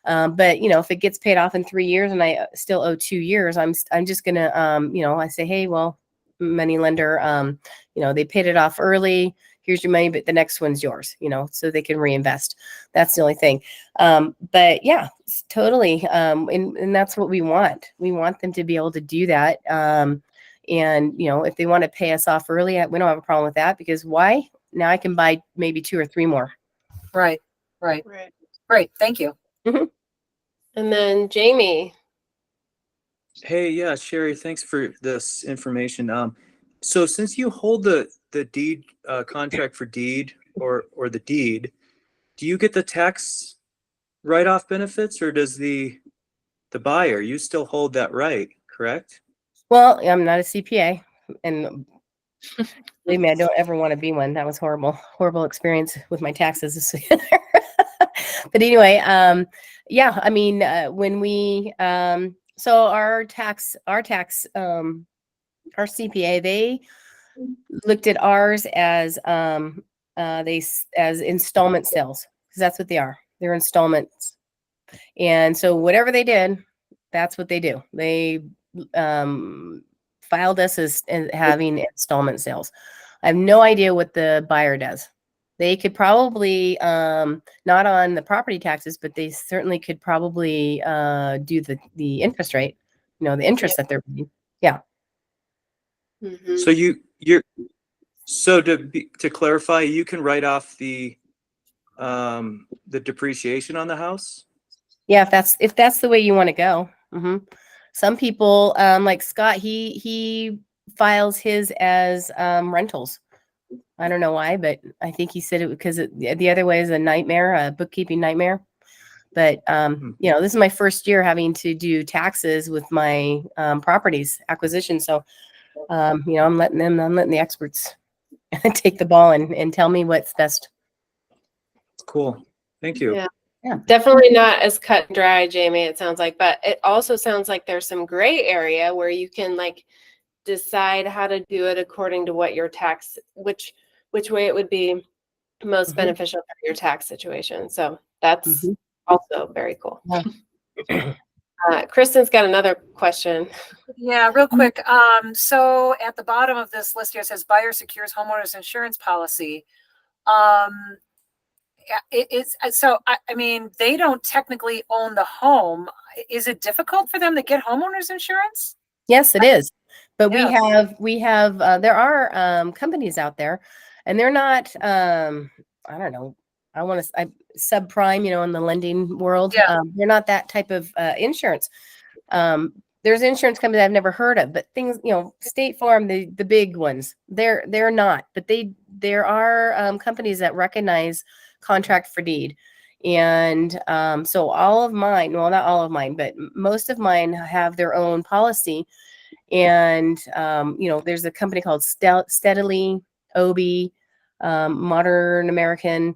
But if it gets paid off in 3 years and I still owe 2 years, I'm just gonna I say, hey, well, money lender, they paid it off early. Here's your money, but the next one's yours, so they can reinvest. That's the only thing. But yeah, totally. And that's what we want. We want them to be able to do that. And if they want to pay us off early, we don't have a problem with that, because why? Now I can buy maybe 2 or 3 more. Right. Great. Thank you. Mm-hmm. And then Jamie. Hey, yeah, Sheri, thanks for this information. So since you hold the deed contract for deed or the deed, do you get the tax write-off benefits, or does the buyer, you still hold that right, correct? Well, I'm not a CPA, and believe me, I don't ever want to be one. That was horrible experience with my taxes. But anyway, yeah, I mean, when we so our CPA, they looked at ours as as installment sales, because that's what they are. They're installments. And so whatever they did, that's what they do. They filed us as having installment sales. I have no idea what the buyer does. They could probably not on the property taxes, but they certainly could probably do the interest rate, the interest that they're paying. Yeah. Mm-hmm. So to clarify, you can write off the depreciation on the house? Yeah, if that's the way you want to go. Mm-hmm. Some people, like Scott, he files his as rentals. I don't know why, but I think he said it because the other way is a nightmare, a bookkeeping nightmare. But this is my first year having to do taxes with my properties acquisition. So I'm letting the experts take the ball and tell me what's best. Cool. Thank you. Yeah. Definitely not as cut and dry, Jamie, it sounds like, but it also sounds like there's some gray area where you can decide how to do it according to what your tax, which way it would be most beneficial for your tax situation. So that's also very cool. Kristen's got another question. Yeah, real quick. So at the bottom of this list here, it says buyer secures homeowners insurance policy. I mean, they don't technically own the home. Is it difficult for them to get homeowners insurance? Yes, it is. But we have there are companies out there, and they're not I don't know, subprime, in the lending world. They're not that type of insurance. There's insurance companies I've never heard of, but things, State Farm, the big ones, they're not. But there are companies that recognize contract for deed. And so all of mine, well, not all of mine, but most of mine have their own policy. And, there's a company called Steadily, Obi, Modern American,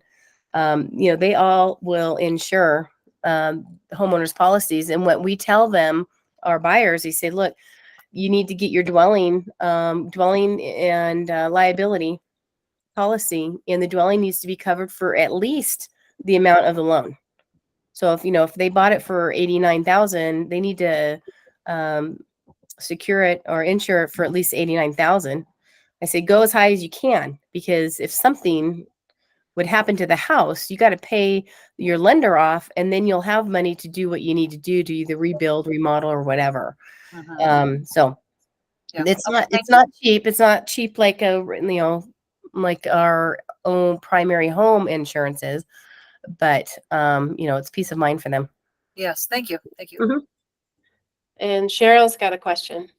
they all will insure homeowners policies. And what we tell them, our buyers, they say, look, you need to get your dwelling and liability policy, and the dwelling needs to be covered for at least the amount of the loan. So if they bought it for 89,000, they need to secure it or insure it for at least 89,000. I say go as high as you can, because if something would happen to the house, you got to pay your lender off, and then you'll have money to do what you need to do to either rebuild, remodel, or whatever. So Yeah. it's Okay, not thank it's not cheap. It's not cheap like like our own primary home insurance is, but it's peace of mind for them. Yes, thank you. Thank you. Mhm. And Cheryl's got a question.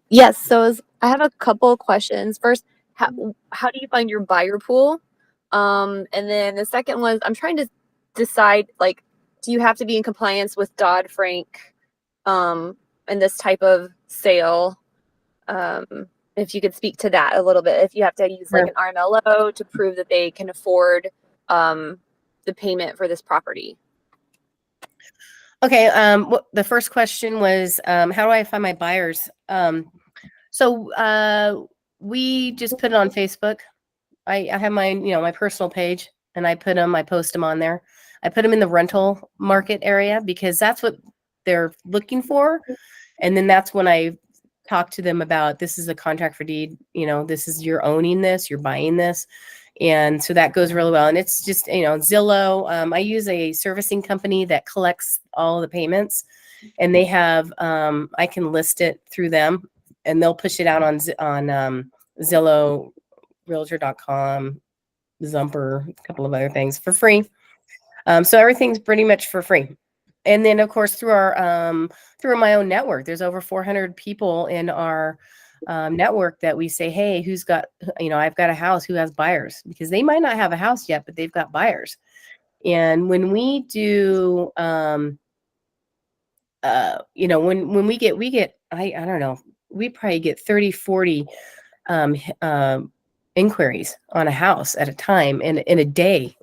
Yes, so I have a couple of questions. First, how do you find your buyer pool? And then the second was, I'm trying to decide, like, do you have to be in compliance with Dodd-Frank in this type of sale? If you could speak to that a little bit, if you have to use like an RMLO to prove that they can afford the payment for this property. Okay. The first question was, how do I find my buyers? So we just put it on Facebook. I have my personal page, and I post them on there. I put them in the rental market area because that's what they're looking for. And then that's when I talk to them about, this is a contract for deed, this is, you're owning this, you're buying this. And so that goes really well. And it's just, Zillow. I use a servicing company that collects all the payments, and they have, I can list it through them, and they'll push it out on Zillow, realtor.com, Zumper, a couple of other things for free. So everything's pretty much for free. And then of course through my own network, there's over 400 people in our network that we say, hey, who's got, I've got a house, who has buyers? Because they might not have a house yet, but they've got buyers. And when we do, when we get, I don't know, we probably get 30, 40 inquiries on a house at a time in a day.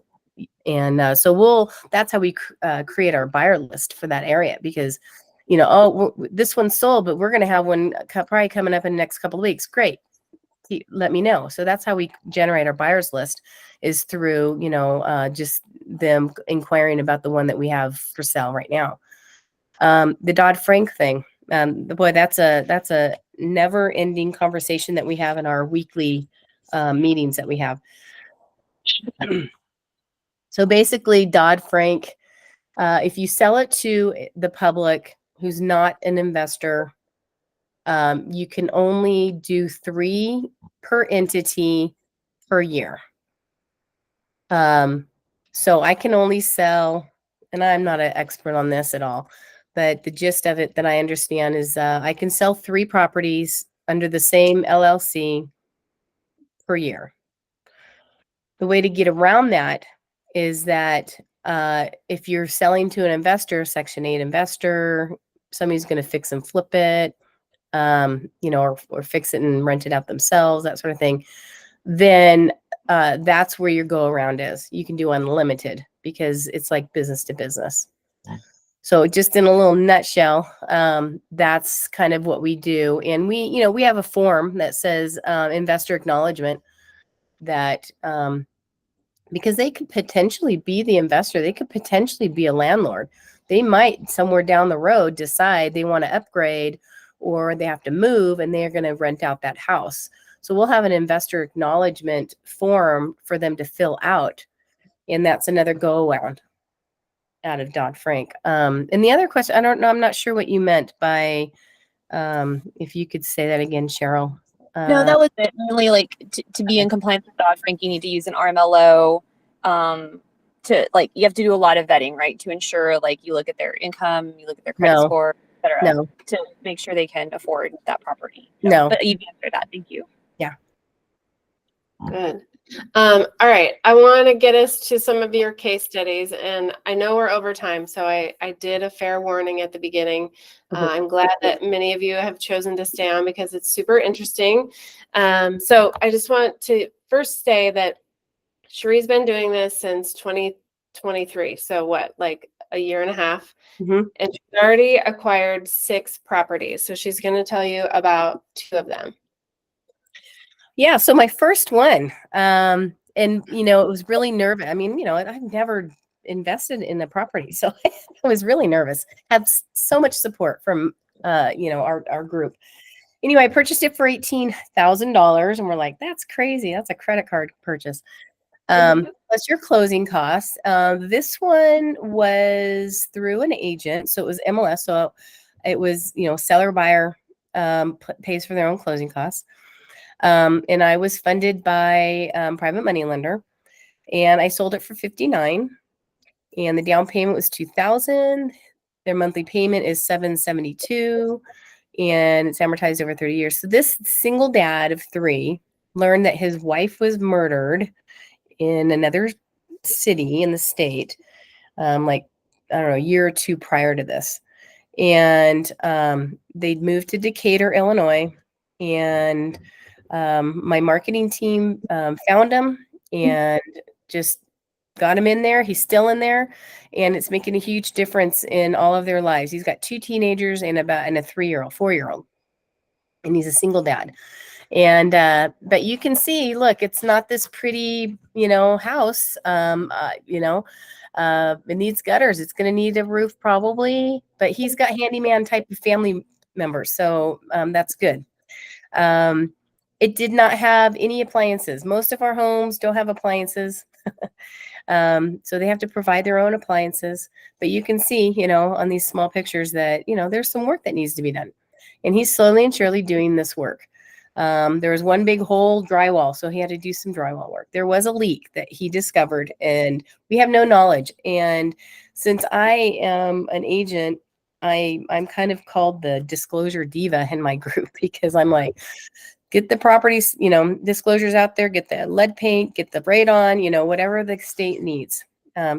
And so that's how we create our buyer list for that area, because this one's sold, but we're going to have one probably coming up in the next couple of weeks. Great, let me know. So that's how we generate our buyers list, is through just them inquiring about the one that we have for sale right now. The Dodd-Frank thing, boy, that's a never-ending conversation that we have in our weekly meetings that we have. So basically, Dodd-Frank, if you sell it to the public who's not an investor, you can only do 3 per entity per year. So I can only sell, and I'm not an expert on this at all, but the gist of it that I understand is I can sell 3 properties under the same LLC per year. The way to get around that is that if you're selling to an investor, Section 8 investor, somebody's going to fix and flip it, or fix it and rent it out themselves, that sort of thing, then that's where your go around is. You can do unlimited, because it's like business to business. So just in a little nutshell, that's kind of what we do. And we have a form that says investor acknowledgement, that because they could potentially be the investor, they could potentially be a landlord. They might somewhere down the road decide they want to upgrade, or they have to move and they're going to rent out that house. So we'll have an investor acknowledgement form for them to fill out. And that's another go around out of Dodd-Frank. And the other question, I don't know, I'm not sure what you meant by, if you could say that again, Cheryl. No, that was it. Mainly, like, to be in compliance with Dodd-Frank, you need to use an RMLO. You have to do a lot of vetting, right? To ensure, like, you look at their income, you look at their credit score, et cetera, to make sure they can afford that property. No. But you answered that. Thank you. Yeah. Good. All right. I want to get us to some of your case studies, and I know we're over time, so I did a fair warning at the beginning. I'm glad that many of you have chosen to stay on, because it's super interesting. So I just want to first say that Sheri's been doing this since 2023. So what, like a year and a half? Mm-hmm. And she's already acquired 6 properties. So she's going to tell you about 2 of them. Yeah. So my first one, and it was really nervous. I mean, I've never invested in the property. So I was really nervous. Had so much support from our group. Anyway, I purchased it for $18,000, and we're like, that's crazy. That's a credit card purchase. Plus your closing costs. This one was through an agent, so it was MLS. So it was, seller buyer pays for their own closing costs. And I was funded by private money lender, and I sold it for $59,000, and the down payment was $2,000. Their monthly payment is $772, and it's amortized over 30 years. So this single dad of 3 learned that his wife was murdered in another city in the state, like, I don't know, a year or 2 prior to this. And they'd moved to Decatur, Illinois, and my marketing team found him and just got him in there. He's still in there, and it's making a huge difference in all of their lives. He's got 2 teenagers and a 3-year-old, 4-year-old, and he's a single dad. And but you can see, look, it's not this pretty, house. It needs gutters. It's going to need a roof probably, but he's got handyman type of family members, so that's good. It did not have any appliances. Most of our homes don't have appliances. So they have to provide their own appliances. But you can see, on these small pictures that, there's some work that needs to be done. And he's slowly and surely doing this work. There was one big hole drywall, so he had to do some drywall work. There was a leak that he discovered, and we have no knowledge. And since I am an agent, I'm kind of called the disclosure diva in my group, because I'm like, get the properties, disclosures out there, get the lead paint, get the radon, whatever the state needs.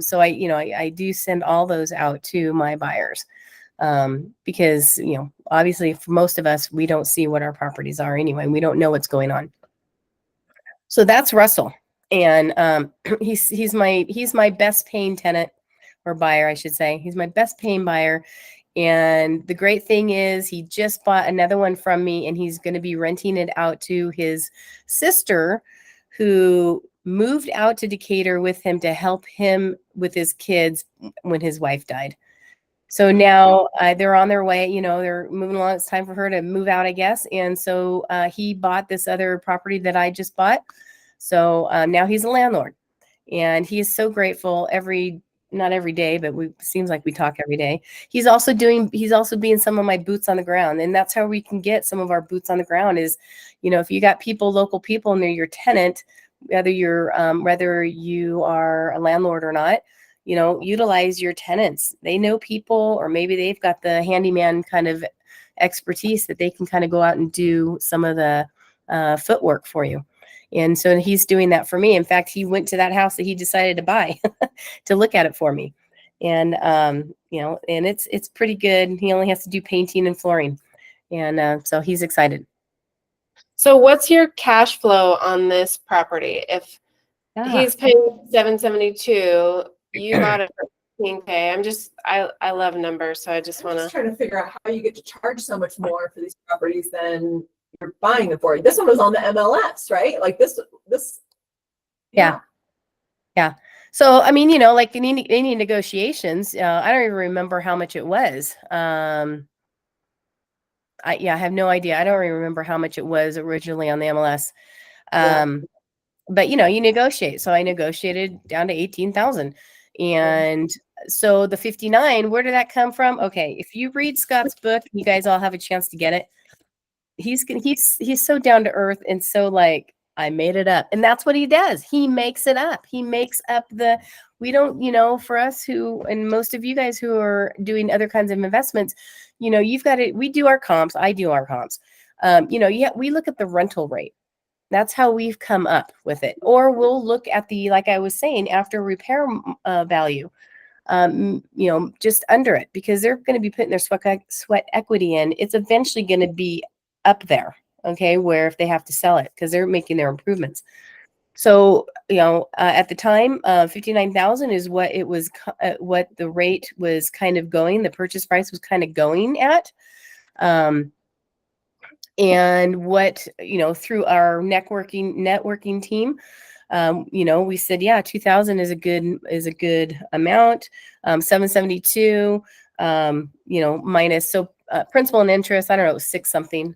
So I do send all those out to my buyers. Because, obviously for most of us, we don't see what our properties are anyway. We don't know what's going on. So that's Russell. And he's my best paying tenant, or buyer, I should say. He's my best paying buyer. And the great thing is he just bought another one from me, and he's going to be renting it out to his sister, who moved out to Decatur with him to help him with his kids when his wife died. So now they're on their way, they're moving along. It's time for her to move out, I guess. And so he bought this other property that I just bought. So now he's a landlord, and he is so grateful not every day, but seems like we talk every day. He's also being some of my boots on the ground. And that's how we can get some of our boots on the ground is, if you got local people, and they're your tenant, whether you are a landlord or not, utilize your tenants. They know people, or maybe they've got the handyman kind of expertise that they can kind of go out and do some of the footwork for you. And so he's doing that for me. In fact, he went to that house that he decided to buy to look at it for me. And, and it's pretty good. He only has to do painting and flooring. And so he's excited. So what's your cash flow on this property? If he's paying $772, you bought it for $15K. I love numbers, so I just want to trying to figure out how you get to charge so much more for these properties than you're buying them for. This one was on the MLS, right? Like this. Yeah. So, I mean, like any negotiations, I don't even remember how much it was. I have no idea. I don't even remember how much it was originally on the MLS. But you negotiate. So I negotiated down to 18,000. And so the 59, where did that come from? Okay. If you read Scott's book, you guys all have a chance to get it. He's so down to earth, and so like, I made it up. And that's what he does. He makes it up. He makes up we don't, for us and most of you guys who are doing other kinds of investments, you've got it. We do our comps. I do our comps. We look at the rental rate. That's how we've come up with it. Or we'll look at like I was saying, after repair value, just under it, because they're going to be putting their sweat equity in. It's eventually going to be up there. Okay. Where if they have to sell it, because they're making their improvements. So, at the time, 59,000 is what it was, what the rate was kind of going, the purchase price was kind of going at. And what, through our networking team, You know, we said, yeah, 2,000 is a good amount. 772, you know, minus, so principal and interest, I don't know, 6 something.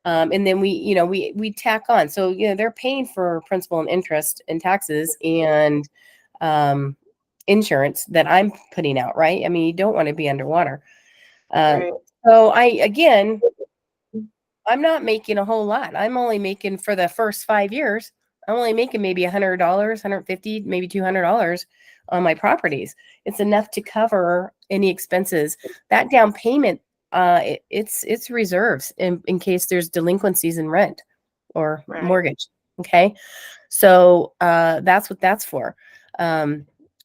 And then we tack on. So, you know, they're paying for principal and interest and taxes and insurance that I'm putting out, right? I mean, you don't want to be underwater. Right. So I'm not making a whole lot. I'm only making, for the first 5 years, I'm only making maybe $100, $150, maybe $200 on my properties. It's enough to cover any expenses. That down payment, it's reserves in case there's delinquencies in rent or mortgage. Okay. So that's what that's for.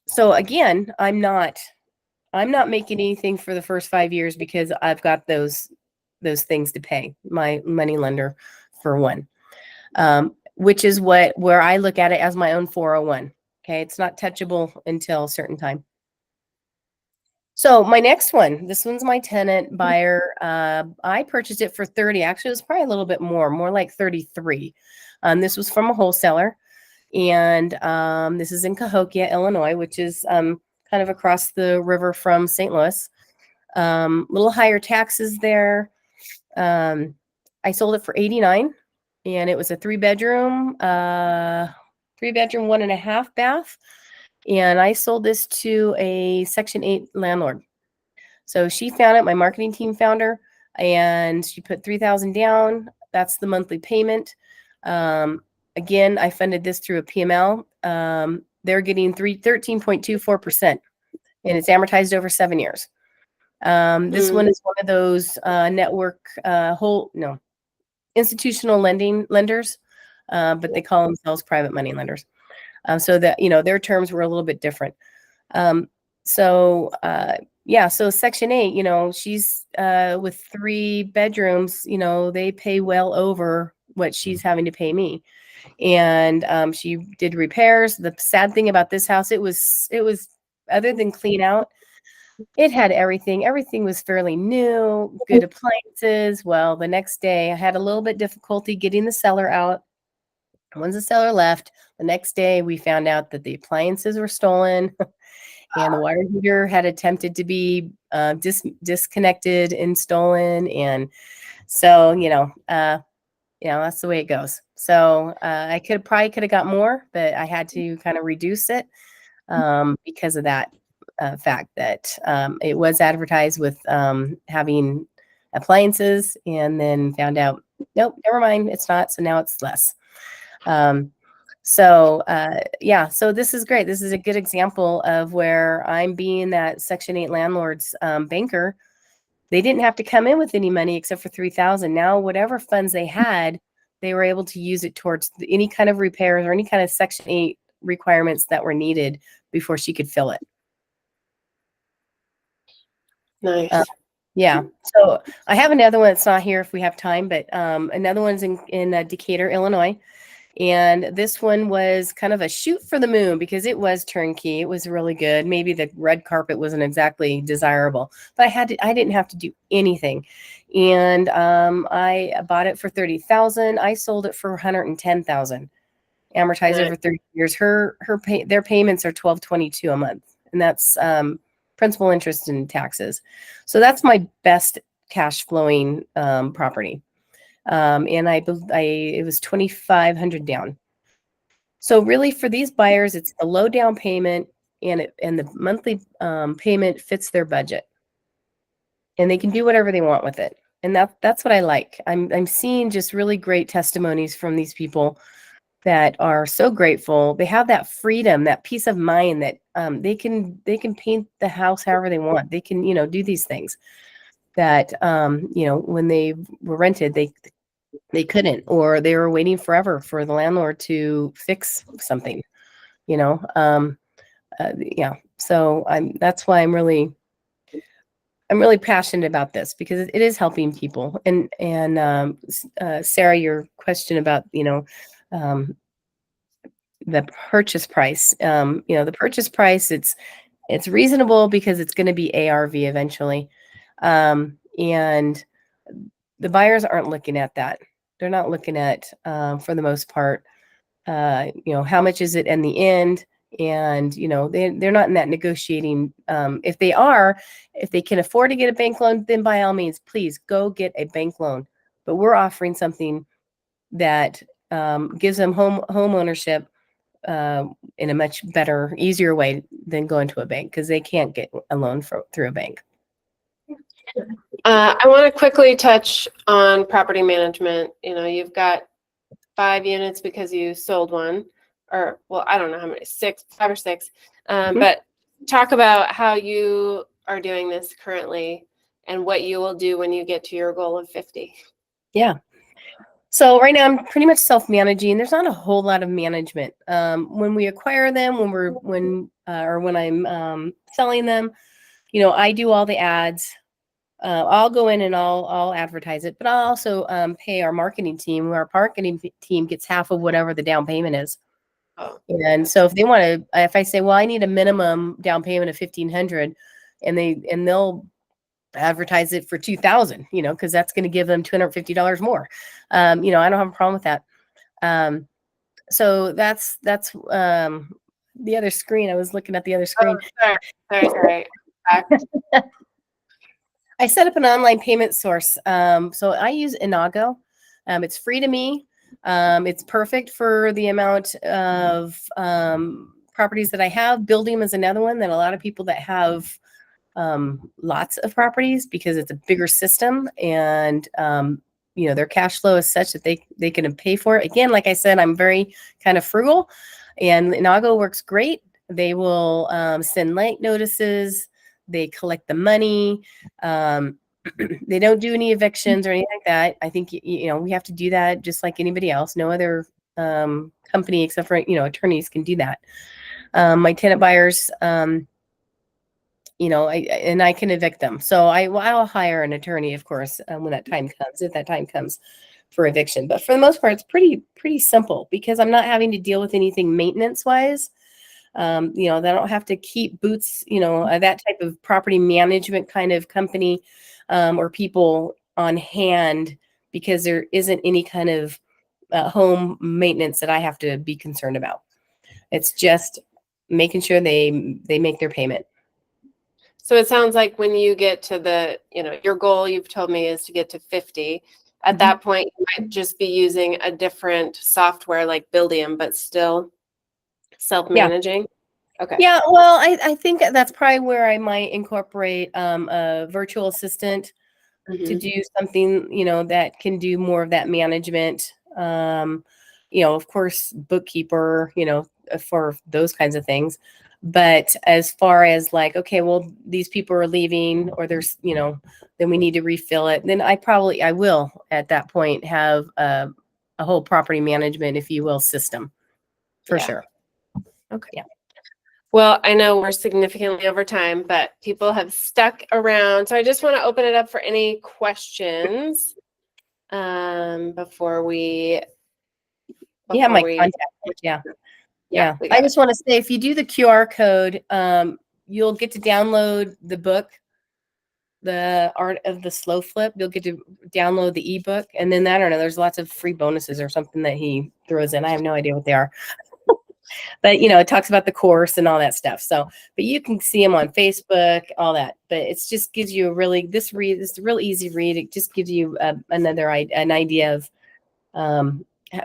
So again, I'm not making anything for the first 5 years because I've got those things to pay my money lender for one, which is where I look at it as my own 401. Okay. It's not touchable until a certain time. So my next one, this one's my tenant buyer. I purchased it for 30. Actually, it was probably a little bit more like 33. This was from a wholesaler. And this is in Cahokia, Illinois, which is kind of across the river from St. Louis. Little higher taxes there. I sold it for 89, and it was a 3-bedroom, 1.5 bath. And I sold this to a Section 8 landlord. So she found it, my marketing team found her, and she put 3,000 down. That's the monthly payment. Again, I funded this through a PML. They're getting 13.24%, and it's amortized over 7 years. This one is one of those network institutional lenders, but they call themselves private money lenders. So that, you know, their terms were a little bit different. So Section 8, you know, she's with 3 bedrooms, you know, they pay well over what she's having to pay me. And she did repairs. The sad thing about this house, it was other than clean out, it had everything. Everything was fairly new, good appliances. Well, the next day I had a little bit difficulty getting the seller out. Once the seller left, the next day we found out that the appliances were stolen and the water heater had attempted to be disconnected and stolen. And so, that's the way it goes. So I could have got more, but I had to kind of reduce it because of that fact that it was advertised with having appliances, and then found out, nope, never mind, it's not. So now it's less. So this is great. This is a good example of where I'm being that Section 8 landlord's banker. They didn't have to come in with any money except for 3,000. Now, whatever funds they had, they were able to use it towards any kind of repairs or any kind of Section 8 requirements that were needed before she could fill it. Nice. So I have another one that's not here if we have time, but another one's in Decatur, Illinois. And this one was kind of a shoot for the moon because it was turnkey. It was really good. Maybe the red carpet wasn't exactly desirable, but I didn't have to do anything. And I bought it for 30,000. I sold it for 110,000, amortized over 30 years. Their payments are $1,222 a month, and that's principal, interest, and taxes. So that's my best cash flowing property. And it was 2,500 down. So really for these buyers, it's a low down payment, and the monthly payment fits their budget, and they can do whatever they want with it. And that's what I like. I'm seeing just really great testimonies from these people that are so grateful. They have that freedom, that peace of mind that they can paint the house however they want. They can, do these things that when they were rented, they couldn't, or they were waiting forever for the landlord to fix something, So that's why I'm really passionate about this, because it is helping people. And Sarah, your question about, the purchase price, the purchase price, it's reasonable because it's going to be ARV eventually. And the buyers aren't looking at that. They're not looking at, for the most part, how much is it in the end? And, they're not in that negotiating. If they can afford to get a bank loan, then by all means, please go get a bank loan. But we're offering something that gives them home ownership in a much better, easier way than going to a bank, because they can't get a loan through a bank. I want to quickly touch on property management. You've got 5 units because you sold one, or well, I don't know how many, 5 or 6. But talk about how you are doing this currently and what you will do when you get to your goal of 50. Yeah. So right now I'm pretty much self-managing. There's not a whole lot of management. When we acquire them, when I'm selling them, I do all the ads. I'll go in and I'll advertise it, but I'll also pay our marketing team. Our marketing team gets half of whatever the down payment is. Oh. And so if they want to, if I say, well, I need a minimum down payment of $1,500, and they'll advertise it for $2,000, because that's going to give them $250 more. I don't have a problem with that. So that's the other screen. I was looking at the other screen. Oh, sorry. I set up an online payment source. So I use Inago. It's free to me. It's perfect for the amount of properties that I have. Building is another one that a lot of people that have lots of properties, because it's a bigger system, and their cash flow is such that they can pay for it. Again, like I said, I'm very kind of frugal, and Inago works great. They will send late notices. They collect the money. They don't do any evictions or anything like that. I think, we have to do that just like anybody else. No other company except for, attorneys can do that. My tenant buyers, I can evict them. So I'll hire an attorney, of course, when that time comes, if that time comes for eviction. But for the most part, it's pretty simple, because I'm not having to deal with anything maintenance wise. They don't have to keep boots, that type of property management kind of company or people on hand, because there isn't any kind of home maintenance that I have to be concerned about. It's just making sure they make their payment. So it sounds like when you get to your goal, you've told me, is to get to 50. At that point, you might just be using a different software like Buildium, but still self-managing. Yeah. Okay. Yeah. Well, I think that's probably where I might incorporate a virtual assistant to do something, that can do more of that management. Of course, bookkeeper, for those kinds of things. But as far as like, okay, well, these people are leaving, or there's, then we need to refill it. Then I will at that point have a whole property management, if you will, system for sure. Okay. Yeah. Well, I know we're significantly over time, but people have stuck around. So I just want to open it up for any questions before we. Yeah, my contact. Yeah. I just want to say, if you do the QR code, you'll get to download the book, The Art of the Slow Flip. You'll get to download the ebook, and then I don't know, there's lots of free bonuses or something that he throws in. I have no idea what they are. But, it talks about the course and all that stuff. So, but you can see him on Facebook, all that. But it just gives you it's a real easy read. It just gives you an idea of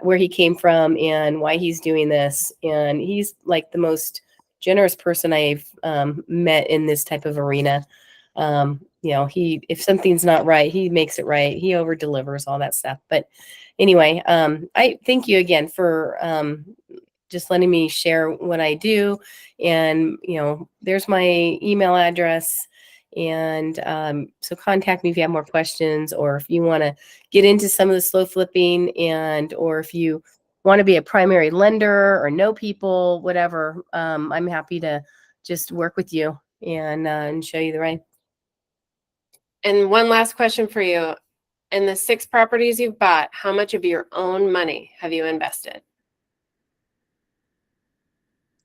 where he came from and why he's doing this. And he's like the most generous person I've met in this type of arena. If something's not right, he makes it right. He over delivers, all that stuff. But anyway, I thank you again for just letting me share what I do. And, there's my email address. And so contact me if you have more questions, or if you want to get into some of the slow flipping, or if you want to be a primary lender or know people, whatever, I'm happy to just work with you and show you the right. And one last question for you. In the 6 properties you've bought, how much of your own money have you invested?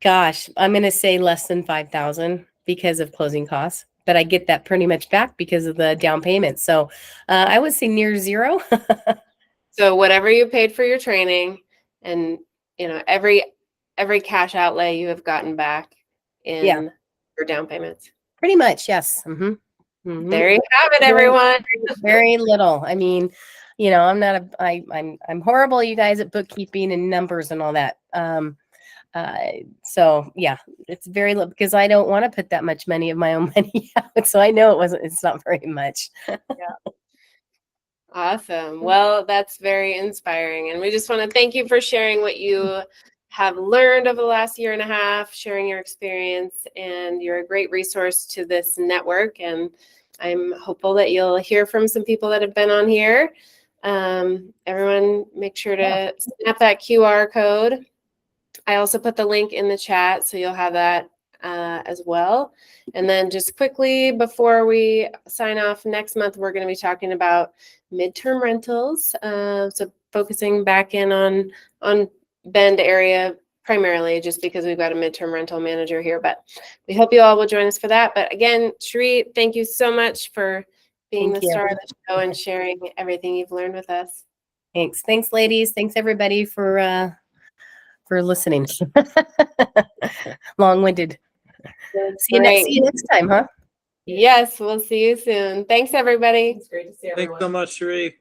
Gosh, I'm going to say less than 5,000 because of closing costs, but I get that pretty much back because of the down payment. So I would say near zero. So whatever you paid for your training, and you know, every cash outlay you have gotten back in Yeah. your down payments. Pretty much, yes. Mm-hmm. There you have it, everyone. Very little. I mean, you know, I'm horrible, you guys, at bookkeeping and numbers and all that. So yeah, it's very little because I don't want to put that much money of my own money out. So I know it's not very much. Yeah. Awesome. Well, that's very inspiring. And we just want to thank you for sharing what you have learned over the last year and a half, sharing your experience, and you're a great resource to this network. And I'm hopeful that you'll hear from some people that have been on here. Everyone, make sure to snap that QR code. I also put the link in the chat, so you'll have that as well. And then just quickly before we sign off, next month we're going to be talking about midterm rentals. So focusing back in on Bend area primarily, just because we've got a midterm rental manager here. But we hope you all will join us for that. But again, Sheri, thank you so much for being the star of the show and sharing everything you've learned with us. Thanks, ladies. Thanks everybody for listening. Long-winded. See you next time, huh? Yes, we'll see you soon. Thanks, everybody. It's great to see everyone. Thanks so much, Sheri.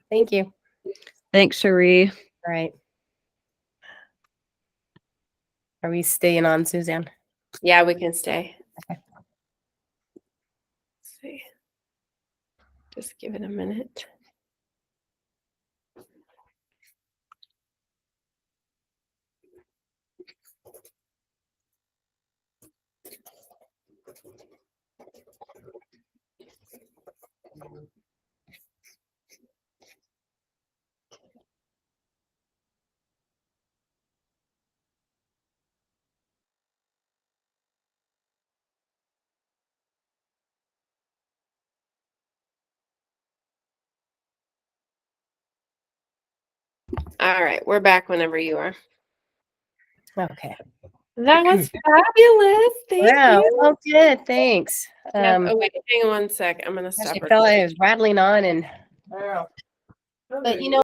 Thank you. Thanks, Sheri. All right. Are we staying on, Suzanne? Yeah, we can stay. Okay. Let's see. Just give it a minute. All right, we're back whenever you are. Okay. That was fabulous. Thank you. Oh, good. Thanks. Oh, wait, hang on one sec. I'm going to stop I felt like I was rattling on and recording. but you know.